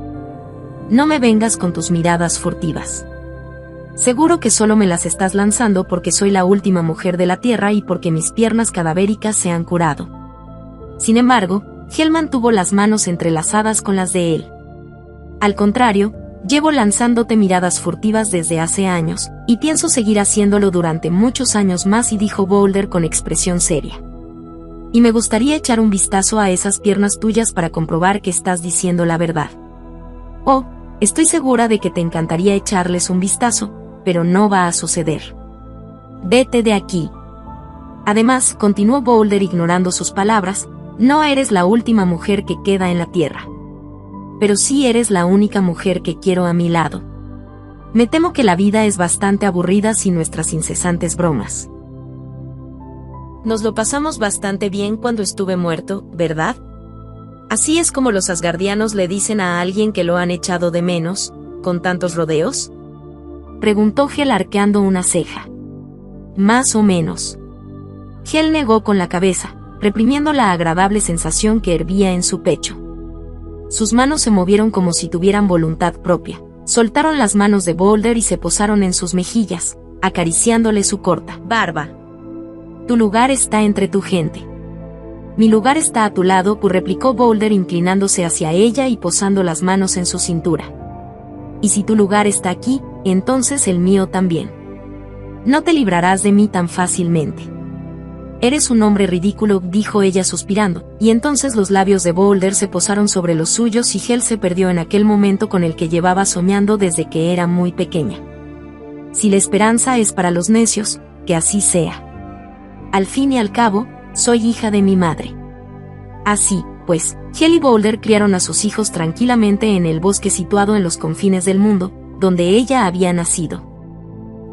No me vengas con tus miradas furtivas. Seguro que solo me las estás lanzando porque soy la última mujer de la tierra y porque mis piernas cadavéricas se han curado. Sin embargo, Hel mantuvo las manos entrelazadas con las de él. Al contrario, llevo lanzándote miradas furtivas desde hace años, y pienso seguir haciéndolo durante muchos años más, y dijo Boulder con expresión seria. Y me gustaría echar un vistazo a esas piernas tuyas para comprobar que estás diciendo la verdad. Oh, estoy segura de que te encantaría echarles un vistazo, pero no va a suceder. Vete de aquí. Además, continuó Boulder ignorando sus palabras, no eres la última mujer que queda en la tierra. Pero sí eres la única mujer que quiero a mi lado. Me temo que la vida es bastante aburrida sin nuestras incesantes bromas. Nos lo pasamos bastante bien cuando estuve muerto, ¿verdad? ¿Así es como los asgardianos le dicen a alguien que lo han echado de menos, con tantos rodeos? Preguntó Hel arqueando una ceja. Más o menos. Hel negó con la cabeza, reprimiendo la agradable sensación que hervía en su pecho. Sus manos se movieron como si tuvieran voluntad propia. Soltaron las manos de Boulder y se posaron en sus mejillas, acariciándole su corta barba. Tu lugar está entre tu gente. Mi lugar está a tu lado, replicó Boulder inclinándose hacia ella y posando las manos en su cintura. Y si tu lugar está aquí, entonces el mío también. No te librarás de mí tan fácilmente. Eres un hombre ridículo, dijo ella suspirando, y entonces los labios de Boulder se posaron sobre los suyos y Hel se perdió en aquel momento con el que llevaba soñando desde que era muy pequeña. Si la esperanza es para los necios, que así sea. Al fin y al cabo, soy hija de mi madre. Así, pues, Hel y Boulder criaron a sus hijos tranquilamente en el bosque situado en los confines del mundo, donde ella había nacido.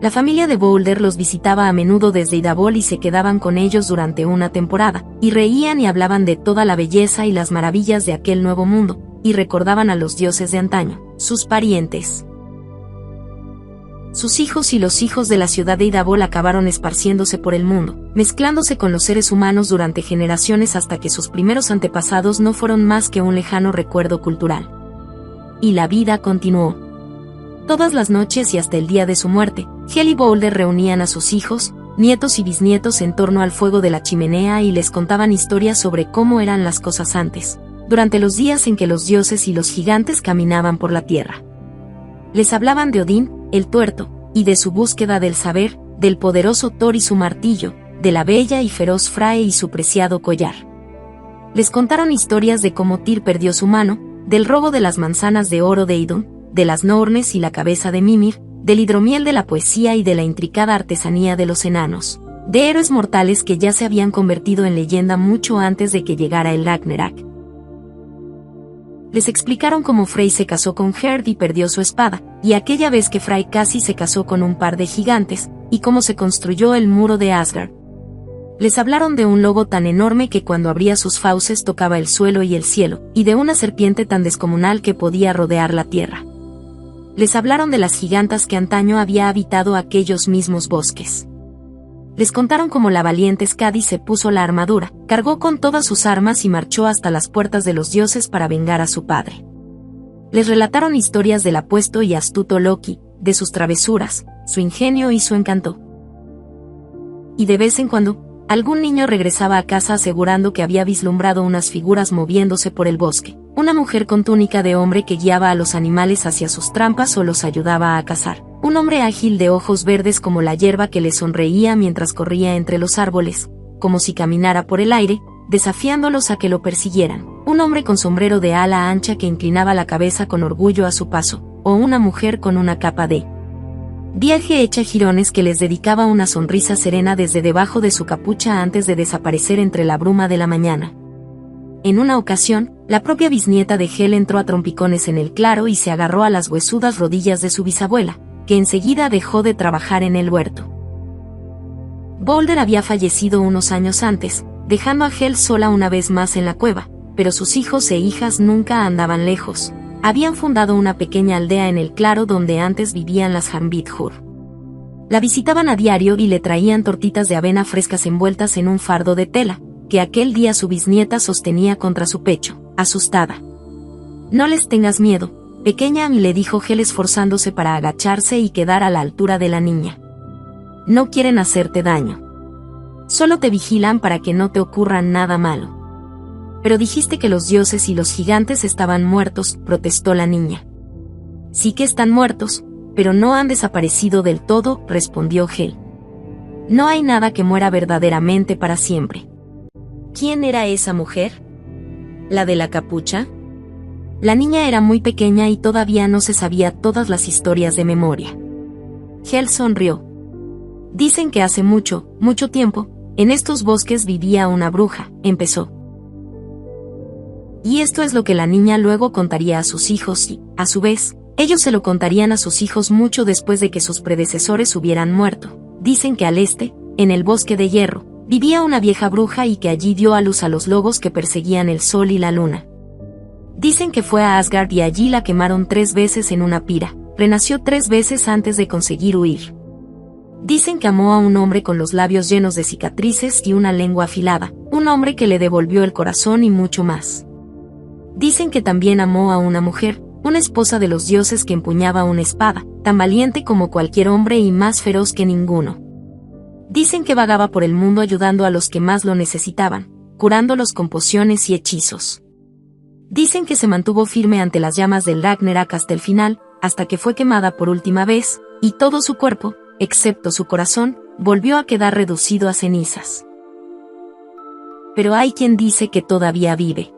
La familia de Boulder los visitaba a menudo desde Idabol y se quedaban con ellos durante una temporada, y reían y hablaban de toda la belleza y las maravillas de aquel nuevo mundo, y recordaban a los dioses de antaño, sus parientes. Sus hijos y los hijos de la ciudad de Idabol acabaron esparciéndose por el mundo, mezclándose con los seres humanos durante generaciones hasta que sus primeros antepasados no fueron más que un lejano recuerdo cultural. Y la vida continuó. Todas las noches y hasta el día de su muerte, Hel y Boulder reunían a sus hijos, nietos y bisnietos en torno al fuego de la chimenea y les contaban historias sobre cómo eran las cosas antes, durante los días en que los dioses y los gigantes caminaban por la tierra. Les hablaban de Odín, el tuerto, y de su búsqueda del saber, del poderoso Thor y su martillo, de la bella y feroz Frey y su preciado collar. Les contaron historias de cómo Tyr perdió su mano, del robo de las manzanas de oro de Idun, de las Nornes y la cabeza de Mimir, del hidromiel de la poesía y de la intricada artesanía de los enanos, de héroes mortales que ya se habían convertido en leyenda mucho antes de que llegara el Ragnarok. Les explicaron cómo Frey se casó con Gerd y perdió su espada, y aquella vez que Frey casi se casó con un par de gigantes, y cómo se construyó el muro de Asgard. Les hablaron de un lobo tan enorme que cuando abría sus fauces tocaba el suelo y el cielo, y de una serpiente tan descomunal que podía rodear la tierra. Les hablaron de las gigantas que antaño había habitado aquellos mismos bosques. Les contaron cómo la valiente Skadi se puso la armadura, cargó con todas sus armas y marchó hasta las puertas de los dioses para vengar a su padre. Les relataron historias del apuesto y astuto Loki, de sus travesuras, su ingenio y su encanto. Y de vez en cuando, algún niño regresaba a casa asegurando que había vislumbrado unas figuras moviéndose por el bosque, una mujer con túnica de hombre que guiaba a los animales hacia sus trampas o los ayudaba a cazar, un hombre ágil de ojos verdes como la hierba que le sonreía mientras corría entre los árboles, como si caminara por el aire, desafiándolos a que lo persiguieran, un hombre con sombrero de ala ancha que inclinaba la cabeza con orgullo a su paso, o una mujer con una capa de viaje hecha jirones que les dedicaba una sonrisa serena desde debajo de su capucha antes de desaparecer entre la bruma de la mañana. En una ocasión, la propia bisnieta de Hel entró a trompicones en el claro y se agarró a las huesudas rodillas de su bisabuela, que enseguida dejó de trabajar en el huerto. Boulder había fallecido unos años antes, dejando a Hel sola una vez más en la cueva, pero sus hijos e hijas nunca andaban lejos. Habían fundado una pequeña aldea en el claro donde antes vivían las Harmbithur. La visitaban a diario y le traían tortitas de avena frescas envueltas en un fardo de tela, que aquel día su bisnieta sostenía contra su pecho, asustada. «No les tengas miedo, pequeña», le dijo Hel esforzándose para agacharse y quedar a la altura de la niña. «No quieren hacerte daño. Solo te vigilan para que no te ocurra nada malo». «Pero dijiste que los dioses y los gigantes estaban muertos», protestó la niña. «Sí que están muertos, pero no han desaparecido del todo», respondió Hel. «No hay nada que muera verdaderamente para siempre». ¿Quién era esa mujer? ¿La de la capucha? La niña era muy pequeña y todavía no se sabía todas las historias de memoria. Hel sonrió. «Dicen que hace mucho, mucho tiempo, en estos bosques vivía una bruja», empezó. Y esto es lo que la niña luego contaría a sus hijos y, a su vez, ellos se lo contarían a sus hijos mucho después de que sus predecesores hubieran muerto. Dicen que al este, en el bosque de hierro, vivía una vieja bruja y que allí dio a luz a los lobos que perseguían el sol y la luna. Dicen que fue a Asgard y allí la quemaron 3 veces en una pira, renació 3 veces antes de conseguir huir. Dicen que amó a un hombre con los labios llenos de cicatrices y una lengua afilada, un hombre que le devolvió el corazón y mucho más. Dicen que también amó a una mujer, una esposa de los dioses que empuñaba una espada, tan valiente como cualquier hombre y más feroz que ninguno. Dicen que vagaba por el mundo ayudando a los que más lo necesitaban, curándolos con pociones y hechizos. Dicen que se mantuvo firme ante las llamas del Ragnarok hasta el final, hasta que fue quemada por última vez, y todo su cuerpo, excepto su corazón, volvió a quedar reducido a cenizas. Pero hay quien dice que todavía vive.